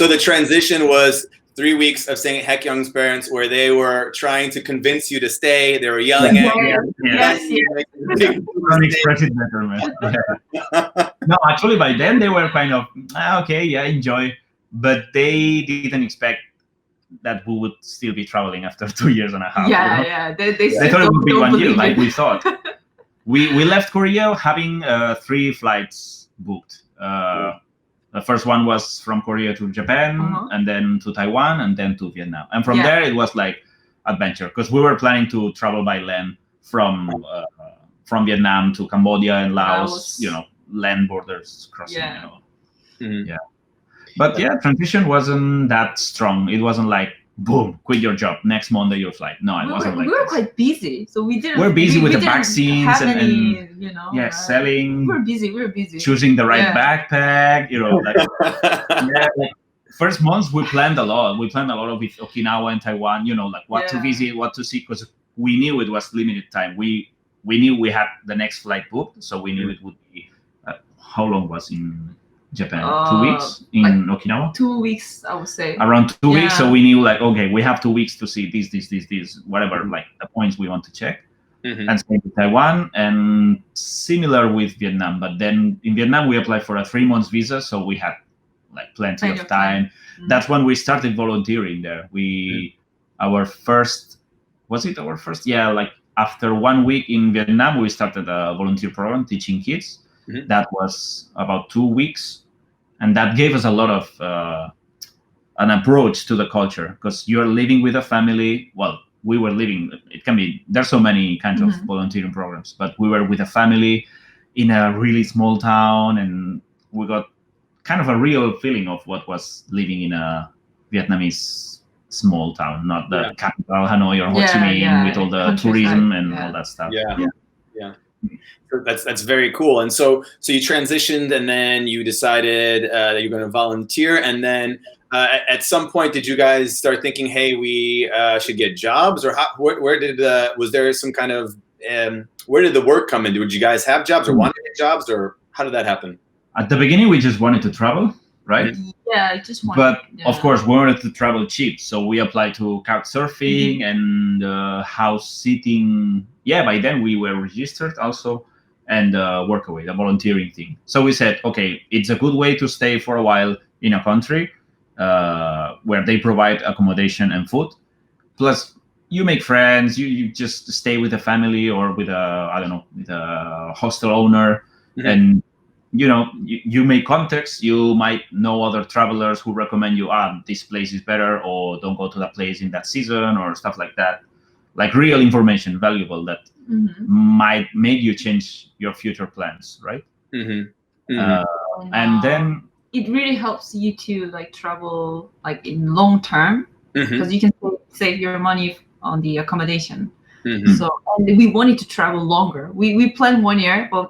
the transition was 3 weeks of staying at Haekyung's parents, where they were trying to convince you to stay. They were yelling at you. Don't express it better, man. No, actually, by then they were kind of enjoy, but they didn't expect that we would still be traveling after 2 years and a half. They thought it would be 1 year, like we thought. We left Korea having 3 flights booked. The first one was from Korea to Japan, and then to Taiwan, and then to Vietnam. And from there, it was like adventure, because we were planning to travel by land from Vietnam to Cambodia and Laos, land borders crossing. But transition wasn't that strong. It wasn't like, boom, quit your job, next Monday your flight. No, it wasn't like we were quite busy, so we didn't. We're busy with we the didn't vaccines have and any, selling. We were busy. Choosing the right backpack, like first months we planned a lot. We planned a lot with Okinawa and Taiwan, like what to visit, what to see, because we knew it was limited time. We knew we had the next flight booked, so we knew it would be. How long was in Japan? 2 weeks in Okinawa? 2 weeks, I would say. Around 2 weeks. So we knew we have 2 weeks to see this, whatever, like the points we want to check. And same with Taiwan, and similar with Vietnam. But then in Vietnam, we applied for a 3 months visa. So we had plenty of time. That's when we started volunteering there. Our first, after 1 week in Vietnam, we started a volunteer program teaching kids. That was about 2 weeks. And that gave us a lot of an approach to the culture, because you're living with a family. Well, we were living, there's so many kinds of volunteering programs, but we were with a family in a really small town, and we got kind of a real feeling of what was living in a Vietnamese small town, not the capital, Hanoi or Ho Chi Minh, with all the tourism and all that stuff. That's very cool. And so you transitioned, and then you decided that you're going to volunteer, and then at some point, did you guys start thinking, hey, we should get jobs, or was there some kind of where did the work come in? Did you guys have jobs or wanted to get jobs, or how did that happen? At the beginning, we just wanted to travel, right? Yeah, I just wanted. But of course, we wanted to travel cheap, so we applied to couch surfing and house sitting. Yeah, by then we were registered also, and Workaway, the volunteering thing. So we said, okay, it's a good way to stay for a while in a country where they provide accommodation and food. Plus, you make friends. You just stay with a family or with a hostel owner, and you make contacts. You might know other travelers who recommend you, this place is better, or don't go to that place in that season, or stuff like that. Like real information, valuable, that might make you change your future plans, right? And then it really helps you to like travel like in long term, because you can save your money on the accommodation. So and we wanted to travel longer. We planned 1 year, but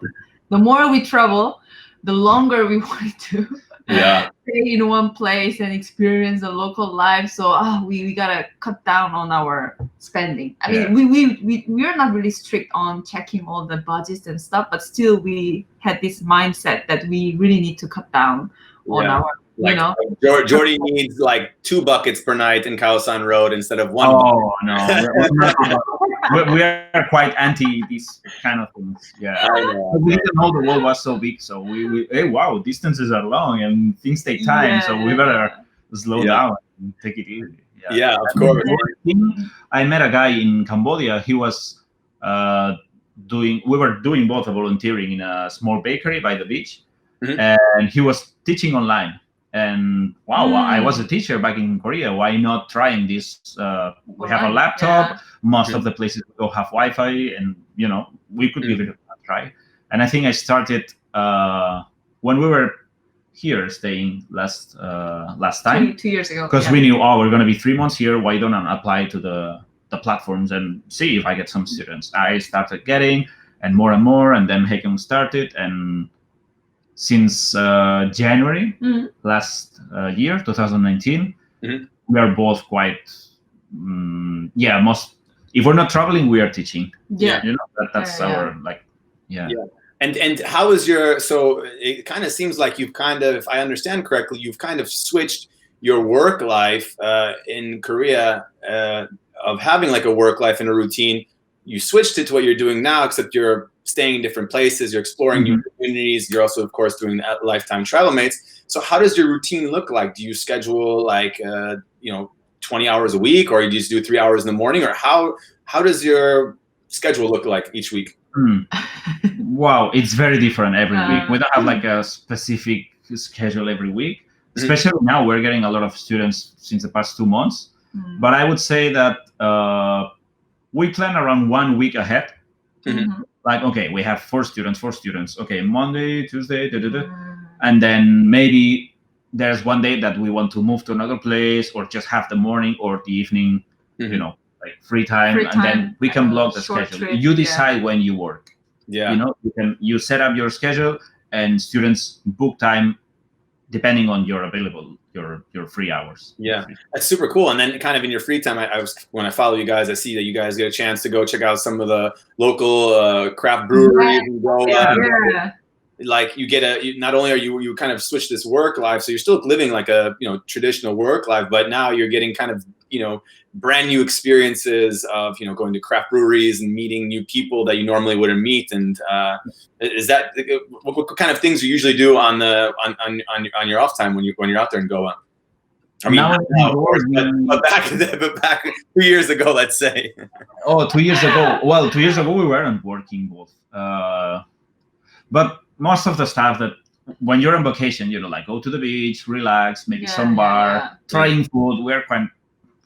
the more we travel, the longer we wanted to stay in one place and experience the local life. So we gotta cut down on our spending. I mean, we're not really strict on checking all the budgets and stuff, but still we had this mindset that we really need to cut down on our, Jordy needs like 2 buckets per night in Kaosan Road instead of 1 Oh no, we are quite anti these kind of things. Yeah, we didn't know the world was so big, so we hey, wow, distances are long and things take time, so we better slow down and take it easy. Yeah, of course. I met a guy in Cambodia. He was we were doing both a volunteering in a small bakery by the beach, and he was teaching online. And I was a teacher back in Korea. Why not trying this? We have a laptop. Most of the places we don't have Wi-Fi, and we could give it a try. And I think I started when we were here staying last time, 2 years ago, because we knew we're going to be 3 months here. Why don't I apply to the platforms and see if I get some students? I started getting and more, and then Haken started, and since January last year, 2019, we are both quite, most. If we're not traveling, we are teaching. That's our And how is your? So it kind of seems like you've kind of, if I understand correctly, you've kind of switched your work life in Korea of having like a work life and a routine. You switched it to what you're doing now, except you're staying in different places, you're exploring new communities, you're also, of course, doing Lifetime Travelmates. So how does your routine look like? Do you schedule like, 20 hours a week, or you just do 3 hours in the morning, or how does your schedule look like each week? Wow, it's very different every week. We don't have like a specific schedule every week, especially now we're getting a lot of students since the past 2 months. But I would say that we plan around 1 week ahead. Like, okay, we have 4 students. Okay, Monday, Tuesday, and then maybe there's one day that we want to move to another place, or just have the morning or the evening, like free time, and then we can block the schedule. Trip, you decide when you work. You set up your schedule, and students book time depending on your available your free hours. That's super cool. And then kind of in your free time, when I follow you guys, I see that you guys get a chance to go check out some of the local craft breweries and go like you get not only are you kind of switch this work life, so you're still living like a traditional work life, but now you're getting kind of brand new experiences of going to craft breweries and meeting new people that you normally wouldn't meet. And is that what kind of things you usually do on your off time when you're out there in Goa? I mean, now, of course, but back 2 years ago, let's say. 2 years ago. Well, 2 years ago we weren't working both, but most of the stuff that when you're on vacation, like go to the beach, relax, maybe some bar, trying food. We're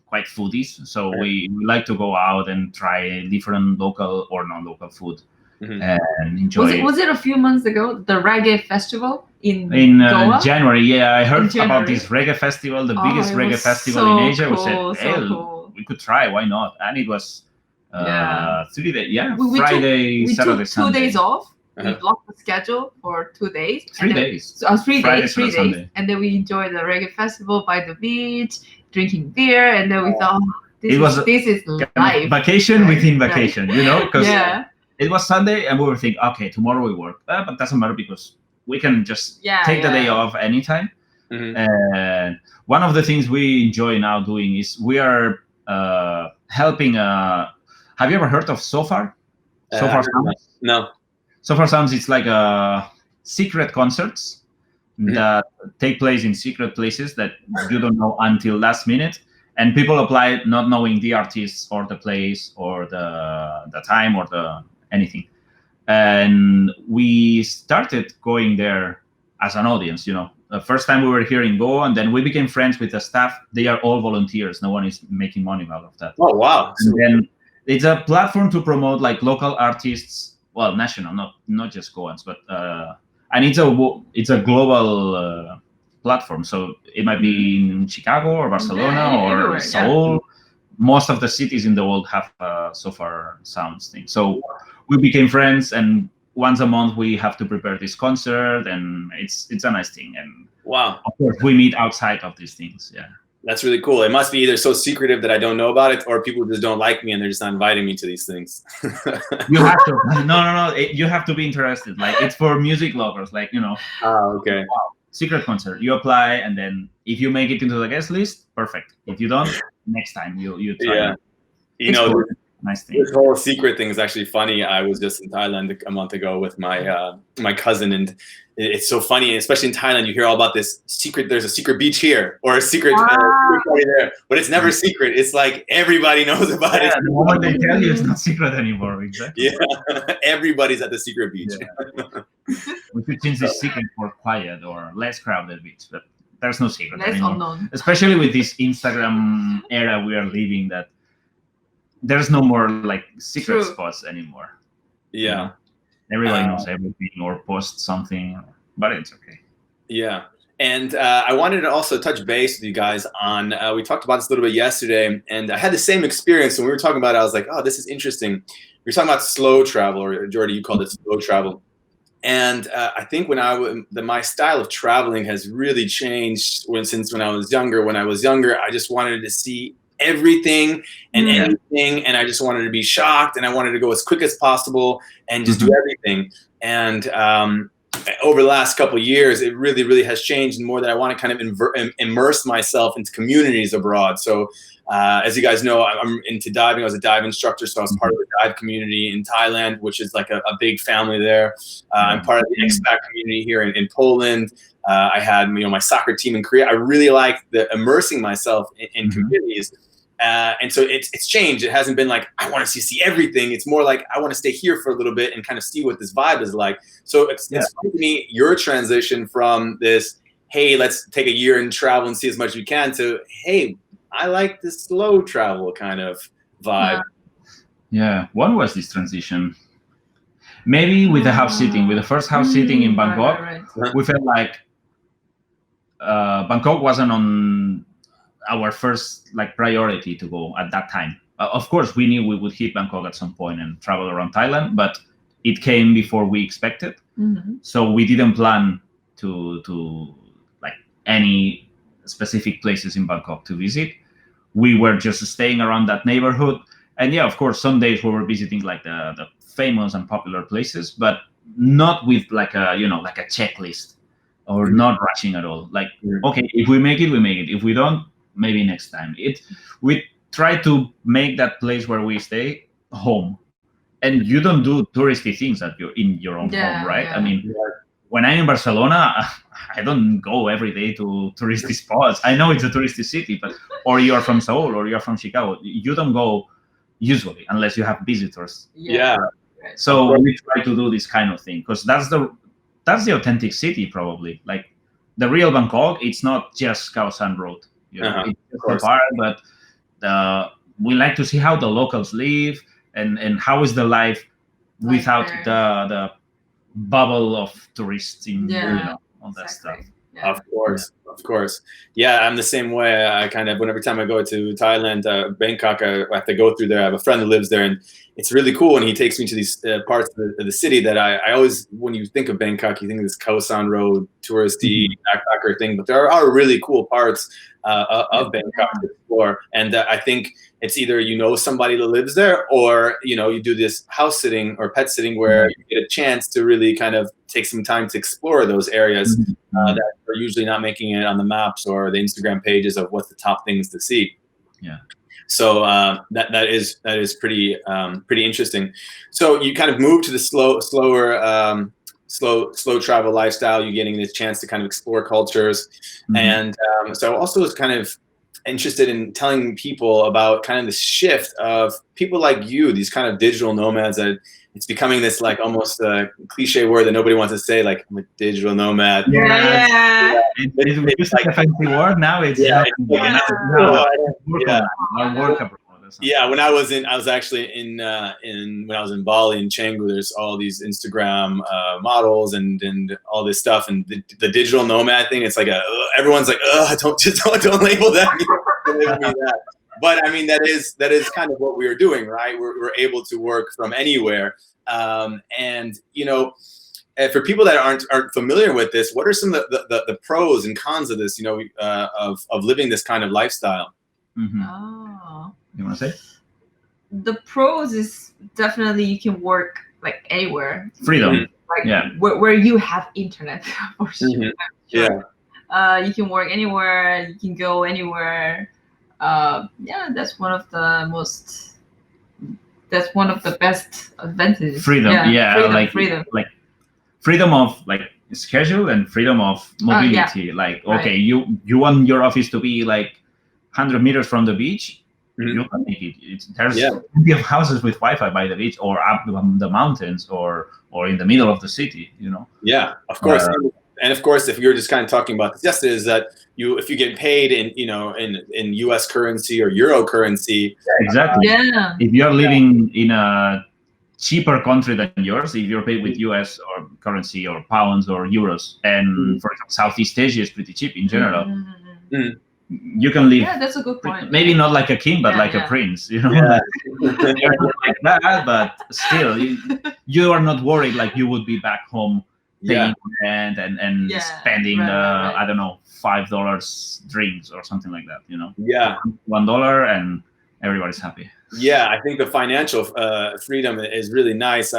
quite foodies, so we like to go out and try different local or non-local food and enjoy. Was it a few months ago, the reggae festival in Goa? January? Yeah, I heard about this reggae festival, the biggest reggae festival in Asia. Cool, we said, we could try, why not? And it was 3 days. Friday, Saturday, Sunday. 2 days off. We blocked the schedule for 2 days. 3 days. So 3 Friday, days, 3 days. Sunday. And then we enjoyed the reggae festival by the beach, drinking beer, and then we thought, this is life. Vacation within vacation, because it was Sunday, and we were thinking, okay, tomorrow we work. But doesn't matter, because we can just take the day off anytime. And one of the things we enjoy now doing is we are helping. Have you ever heard of Sofar? Sofar Sounds? No. Sofar Sounds, it's like secret concerts that take place in secret places that you don't know until last minute. And people apply not knowing the artists or the place or the time or the anything. And we started going there as an audience. The first time we were here in Goa, and then we became friends with the staff. They are all volunteers. No one is making money out of that. Oh, wow. And then it's a platform to promote like local artists, well, national, not just Goans, but and it's a global platform. So it might be in Chicago or Barcelona or everywhere, Seoul. Yeah. Most of the cities in the world have so far sounds thing. So we became friends, and once a month we have to prepare this concert, and it's a nice thing. And wow, of course we meet outside of these things. Yeah, that's really cool. It must be either so secretive that I don't know about it, or people just don't like me and they're just not inviting me to these things. You have to no you have to be interested. Like, it's for music lovers, like, Oh, okay. Wow. Secret concert, you apply, and then if you make it into the guest list, perfect. If you don't, next time you try. Yeah, cool. Nice thing. This whole secret thing is actually funny. I was just in Thailand a month ago with my my cousin, and it's so funny, especially in Thailand. You hear all about this secret. There's a secret beach here, or a secret party there, but it's never secret. It's like everybody knows about it. The moment they tell you, it's not secret anymore. Exactly. Yeah, everybody's at the secret beach. Yeah. We could change the secret for quiet or less crowded beach, but there's no secret anymore. Unknown. Especially with this Instagram era we are living, that there's no more like secret spots anymore. Yeah. Everybody knows everything or posts something, but it's okay. Yeah. And I wanted to also touch base with you guys on, we talked about this a little bit yesterday, and I had the same experience when we were talking about it. I was like, oh, this is interesting. We were talking about slow travel, or Jordy, you called it slow travel. And I think my style of traveling has really changed since when I was younger. When I was younger, I just wanted to see everything and anything, and I just wanted to be shocked, and I wanted to go as quick as possible and just do everything. And over the last couple of years, it really, really has changed, and more that I want to kind of immerse myself into communities abroad. So as you guys know, I'm into diving. I was a dive instructor, so I was part of the dive community in Thailand, which is like a big family there. I'm part of the expat community here in Poland. I had my soccer team in Korea. I really like immersing myself in communities. And so it's changed. It hasn't been like, I want to see everything. It's more like, I want to stay here for a little bit and kind of see what this vibe is like. So it's funny to me, your transition from this, hey, let's take a year and travel and see as much as we can, to, hey, I like this slow travel kind of vibe. Yeah. What was this transition? Maybe with the house sitting, with the first house sitting in Bangkok, we felt like Bangkok wasn't on our first priority to go at that time. Of course, we knew we would hit Bangkok at some point and travel around Thailand, but it came before we expected. So we didn't plan to any specific places in Bangkok to visit. We were just staying around that neighborhood. And yeah, of course, some days we were visiting the famous and popular places, but not with a checklist, or not rushing at all. Okay, if we make it, we make it. If we don't, maybe next time. We try to make that place where we stay home, and you don't do touristy things at in your own home, right? I mean, when I'm in Barcelona, I don't go every day to touristy spots. I know it's a touristy city, or you're from Seoul or you're from Chicago, you don't go usually unless you have visitors. Yeah. So we try to do this kind of thing, because that's the authentic city, probably. Like, the real Bangkok, it's not just Khao San Road. It's just a part, but we like to see how the locals live and how is the life without the bubble of tourists in all that stuff. Yeah. Of course. Yeah, I'm the same way. I kind of, every time I go to Thailand, Bangkok, I have to go through there. I have a friend who lives there, and it's really cool. And he takes me to these parts of the city that I always, when you think of Bangkok, you think of this Khao San Road, touristy backpacker thing. But there are really cool parts of Bangkok to explore. And I think it's either somebody that lives there, or you do this house sitting or pet sitting where you get a chance to really kind of take some time to explore those areas that are usually not making it on the maps or the Instagram pages of what's the top things to see. Yeah. So that is pretty interesting. So you kind of move to the slow travel lifestyle. You're getting this chance to kind of explore cultures, and so also is kind of interested in telling people about kind of the shift of people like you, these kind of digital nomads that it's becoming this like almost a cliche word that nobody wants to say, like I'm a digital nomad. Yeah. It's like a fancy word now. It's Yeah, not work abroad. Yeah, when I was actually in when I was in Bali in Canggu, there's all these Instagram models and all this stuff, and the digital nomad thing. It's like everyone's like, don't label that. Don't label me that. But I mean, that is kind of what we are doing, right? We're able to work from anywhere, and for people that aren't familiar with this, what are some of the pros and cons of this? Of living this kind of lifestyle. Mm-hmm. Oh. You want to say? The pros is definitely you can work like anywhere. Freedom. Like where you have internet for sure. Mm-hmm. Sure. Yeah. You can work anywhere. You can go anywhere. That's one of the best advantages. Freedom. Freedom. Like freedom of like schedule and freedom of mobility. Like okay, you want your office to be like 100 meters from the beach. Mm-hmm. You can make it. There's plenty of houses with Wi-Fi by the beach or up the mountains or in the middle of the city. Yeah, of course. And of course, if you're just kind of talking about this yesterday, is that if you get paid in U.S. currency or Euro currency. Exactly. If you're living in a cheaper country than yours, if you're paid with U.S. or currency or pounds or euros, and for example, Southeast Asia is pretty cheap in general. Mm-hmm. You can live. Yeah, that's a good point. Maybe not like a king, but like a prince. Like that, but still, you are not worried like you would be back home paying rent and spending I don't know $5 drinks or something like that. Yeah, $1 and everybody's happy. Yeah, I think the financial freedom is really nice.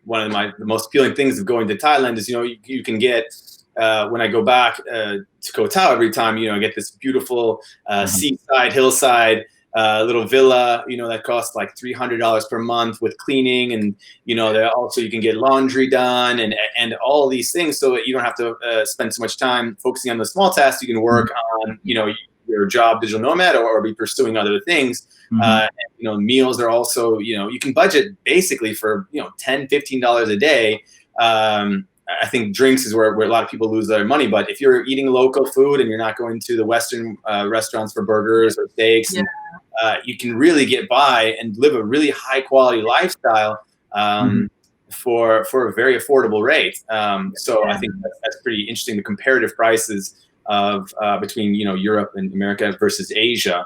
One of the most appealing things of going to Thailand is you can get. When I go back to Koh Tao every time, I get this beautiful seaside, hillside little villa, that costs like $300 per month with cleaning, and also you can get laundry done and all these things, so that you don't have to spend so much time focusing on the small tasks. You can work on your job, digital nomad, or be pursuing other things. Meals are also you can budget basically for $10-15 a day. I think drinks is where a lot of people lose their money. But if you're eating local food and you're not going to the Western restaurants for burgers or steaks, you can really get by and live a really high quality lifestyle for a very affordable rate. So I think that's pretty interesting. The comparative prices of between Europe and America versus Asia.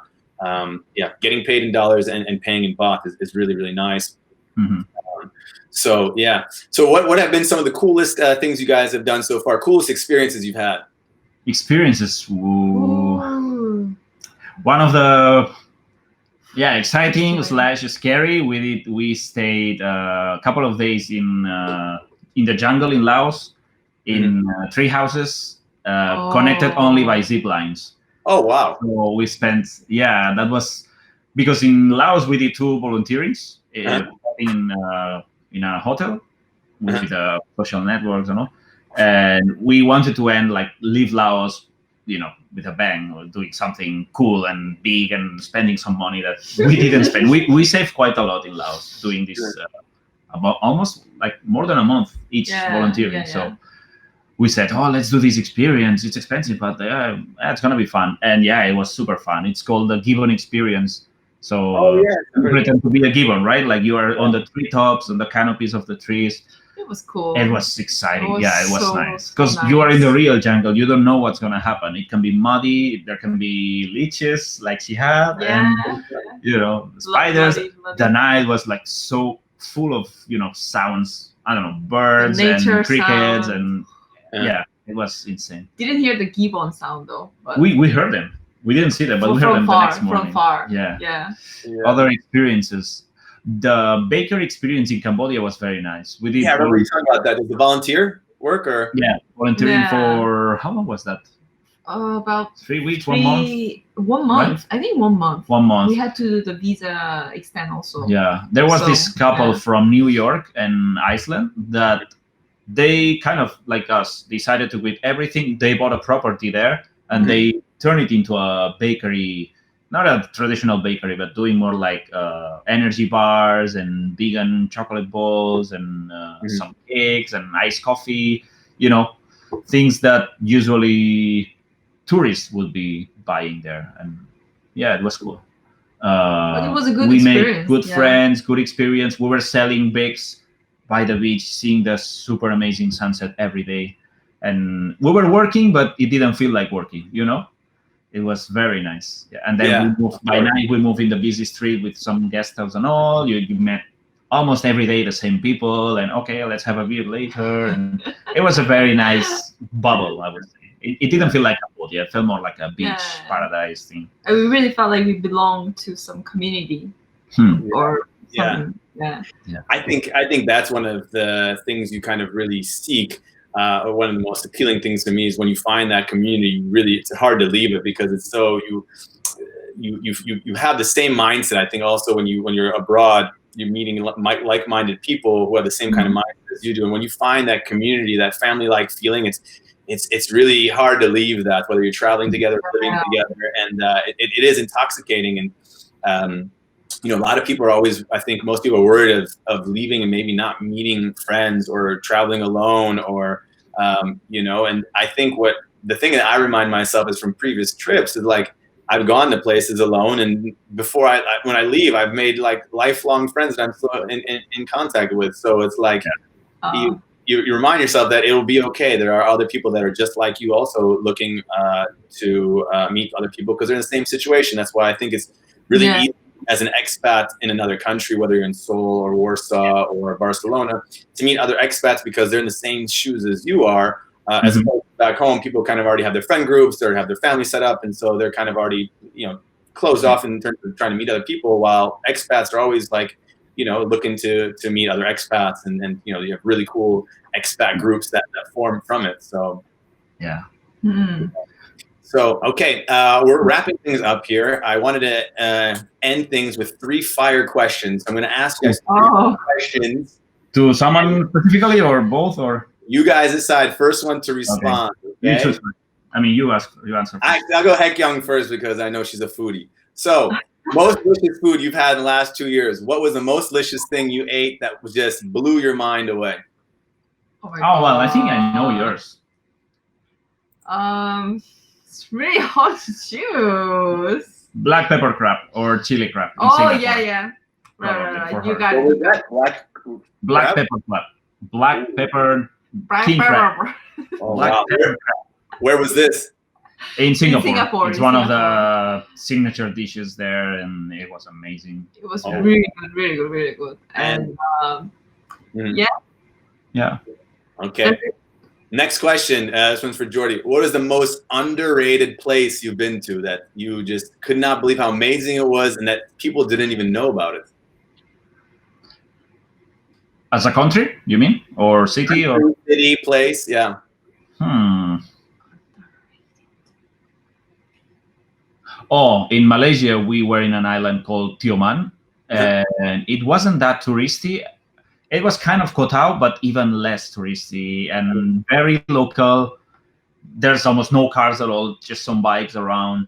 Getting paid in dollars and paying in baht is really, really nice. Mm-hmm. So what have been some of the coolest things you guys have done so far? Coolest experiences you've had? Experiences. One of the exciting / scary. We stayed a couple of days in the jungle in Laos, in tree houses connected only by zip lines. Oh wow! So we spent that was because in Laos we did 2 volunteerings in a hotel with social networks and we wanted to leave Laos with a bang, or doing something cool and big and spending some money that we didn't spend. We saved quite a lot in Laos doing this about almost like more than a month each volunteering. So we said, let's do this experience. It's expensive, but it's gonna be fun. And it was super fun. It's called the Gibbon Experience. So you pretend to be a gibbon, right? Like you are on the treetops, on the canopies of the trees. It was cool. It was exciting. It was nice. Because you are in the real jungle. You don't know what's going to happen. It can be muddy. There can be leeches like she had. And, spiders. Bloody. The night was like so full of, sounds. I don't know, birds and crickets. Sound. And it was insane. Didn't hear the gibbon sound though. But we heard them. We didn't see them, but we heard them the next morning. From far. Yeah. Other experiences. The baker experience in Cambodia was very nice. We did. I remember you talking about that. Did the volunteer work or? Volunteering for how long was that? About 3 weeks, 1 month. 1 month. Right? I think 1 month. 1 month. We had to do the visa extend also. Yeah, there was this couple from New York and Iceland that they kind of like us decided to quit everything. They bought a property there and they turn it into a bakery, not a traditional bakery, but doing more like energy bars and vegan chocolate balls and some cakes and iced coffee, things that usually tourists would be buying there. And yeah, it was cool. But it was a good we experience. made good friends, good experience. We were selling bakes by the beach, seeing the super amazing sunset every day. And we were working, but it didn't feel like working, It was very nice. Yeah. And then we moved by night. We moved in the busy street with some guest house and all. You met almost every day the same people. And okay, let's have a beer later. And it was a very nice bubble, I would say. It didn't feel like a boat. Yeah, it felt more like a beach paradise thing. And we really felt like we belonged to some community or something. Yeah. I think that's one of the things you kind of really seek. One of the most appealing things to me is when you find that community. Really, it's hard to leave it because it's so you have the same mindset. I think also when you're abroad, you're meeting like-minded people who have the same kind of mindset as you do. And when you find that community, that family-like feeling, it's really hard to leave that. Whether you're traveling together, living together, and it is intoxicating. And a lot of people are always, I think most people are worried of leaving and maybe not meeting friends or traveling alone or, and I think the thing that I remind myself is from previous trips is like, I've gone to places alone, and before when I leave, I've made like lifelong friends that I'm still in contact with. So it's like, you remind yourself that it will be okay. There are other people that are just like you also looking to meet other people because they're in the same situation. That's why I think it's really easy as an expat in another country, whether you're in Seoul or Warsaw or Barcelona, to meet other expats because they're in the same shoes as you are. As opposed to back home, people kind of already have their friend groups or have their family set up, and so they're kind of already, closed off in terms of trying to meet other people. While expats are always like, looking to meet other expats, and you have really cool expat groups that form from it. So, yeah. So, okay, we're wrapping things up here. I wanted to end things with 3 fire questions. I'm going to ask you guys 3 questions. To someone specifically or both, or? You guys decide. First one to respond. Okay. You choose. I mean, you answer first. I'll go Heck Young first because I know she's a foodie. So, most delicious food you've had in the last 2 years. What was the most delicious thing you ate that just blew your mind away? Oh, well, I think I know yours. It's really hard to choose. Black pepper crab or chili crab. Oh, yeah. Right. You got it. What was that? Black pepper crab. Black pepper king crab. Oh, wow. Where was this? In Singapore. It's one of Singapore. the signature dishes there, and it was amazing. It was really good. And yeah. Okay. Next question. This one's for Jordy. What is the most underrated place you've been to that you just could not believe how amazing it was and that people didn't even know about it? As a country, you mean? Or city? Or city, place, yeah. Oh, in Malaysia, we were in an island called Tioman, and it wasn't that touristy. It was kind of Kotao, but even less touristy and very local. There's almost no cars at all, just some bikes around,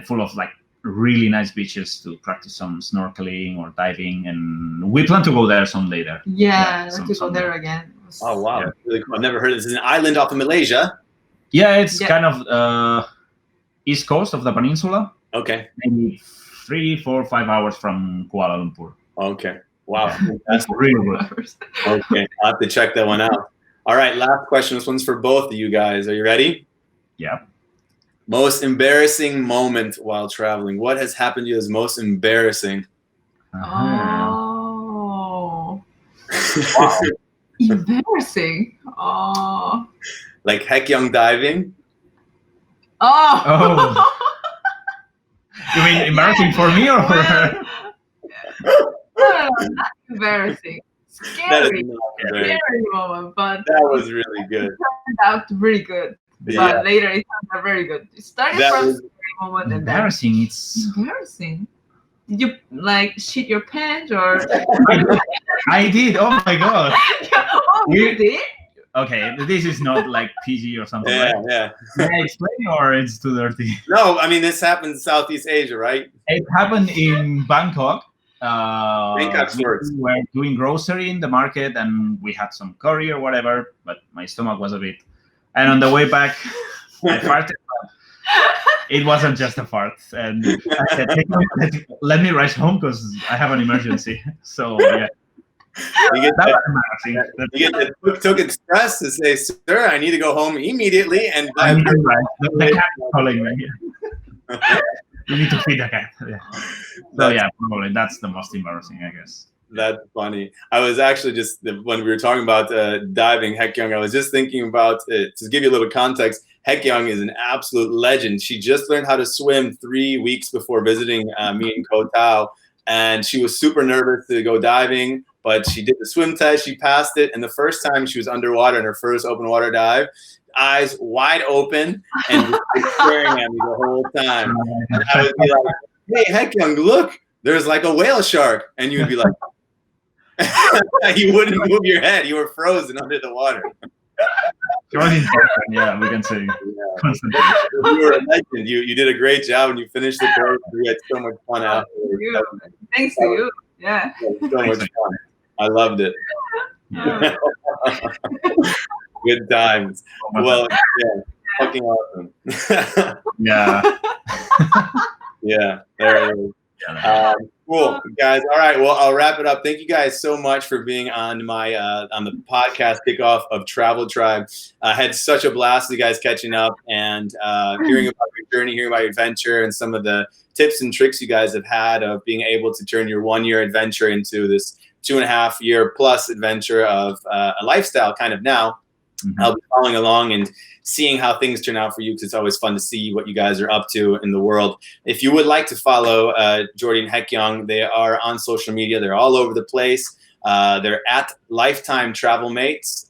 full of like really nice beaches to practice some snorkeling or diving. And we plan to go there someday there. Yeah, to go there again. Oh, wow. Yeah. Really cool. I've never heard of this. It's an island off of Malaysia? Yeah, it's kind of east coast of the peninsula. Okay. Maybe 3, 4, 5 hours from Kuala Lumpur. Okay. Wow. That's really good. Okay. I'll have to check that one out. All right. Last question. This one's for both of you guys. Are you ready? Yeah. Most embarrassing moment while traveling. What has happened to you as most embarrassing? Oh. Wow. Embarrassing. Oh. Like Heck Young diving? Oh. You mean embarrassing for me or for her? No, not embarrassing. Scary. Scary moment, but that was really good. It turned out really good. Yeah. But later it turned out very good. It started from scary moment and embarrassing. Then It's embarrassing. Did you like shit your pants or? I did. Oh my god. You did? Okay, this is not like PG or something, Yeah, right? yeah. May I explain, or it's too dirty? No, I mean, this happens in Southeast Asia, right? It happened in Bangkok. Bangkok's We worse. were doing grocery in the market, and we had some curry or whatever, but my stomach was a bit. And on the way back, I farted. It wasn't just a fart, and I said, "Let me rush home because I have an emergency." So yeah, You get that that, was embarrassing. you get the Tuk Express to say, "Sir, I need to go home immediately." And I'm right. The cat is calling me. You need to feed the cat. Yeah. So yeah, probably that's the most embarrassing, I guess. That's funny. I was actually just, when we were talking about diving, Hek Young, I was just thinking about, to give you a little context, Hek Young is an absolute legend. She just learned how to swim 3 weeks before visiting me in Koh Tao. And she was super nervous to go diving, but she did the swim test, she passed it. And the first time she was underwater in her first open water dive, eyes wide open and just staring at me the whole time. And I would be like, "Hey, Hek Young, look, there's like a whale shark." And you would be like, you wouldn't move your head. You were frozen under the water. Yeah, we can say. Yeah. You were a legend. You did a great job when you finished the course. We had so much fun afterwards. Thanks to you. Yeah. So much fun. I loved it. Good times. Well, yeah, fucking awesome. Yeah. Yeah, there it is. Cool, guys. All right, well, I'll wrap it up. Thank you guys so much for being on my on the podcast kickoff of Travel Tribe. I had such a blast with you guys catching up and hearing about your journey, hearing about your adventure, and some of the tips and tricks you guys have had of being able to turn your 1 year adventure into this 2.5 year plus adventure of a lifestyle kind of now. Mm-hmm. I'll be following along and seeing how things turn out for you, because it's always fun to see what you guys are up to in the world. If you would like to follow Jordy and Hek Young, they are on social media. They're all over the place. They're at Lifetime Travelmates,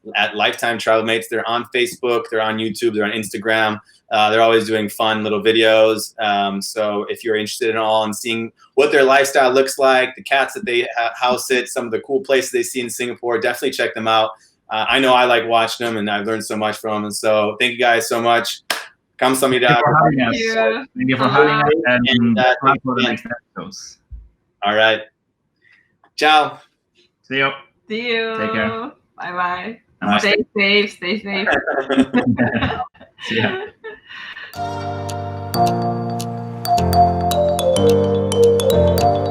They're on Facebook. They're on YouTube. They're on Instagram. They're always doing fun little videos. So if you're interested in all and seeing what their lifestyle looks like, the cats that they house sit, some of the cool places they see in Singapore, definitely check them out. I know I like watching them, and I've learned so much from them. And so thank you guys so much. Kamsahamnida. Thank you for having us. And for the next episodes. All right. Ciao. See you. See you. Take care. Bye-bye. Namaste. Stay safe. See ya.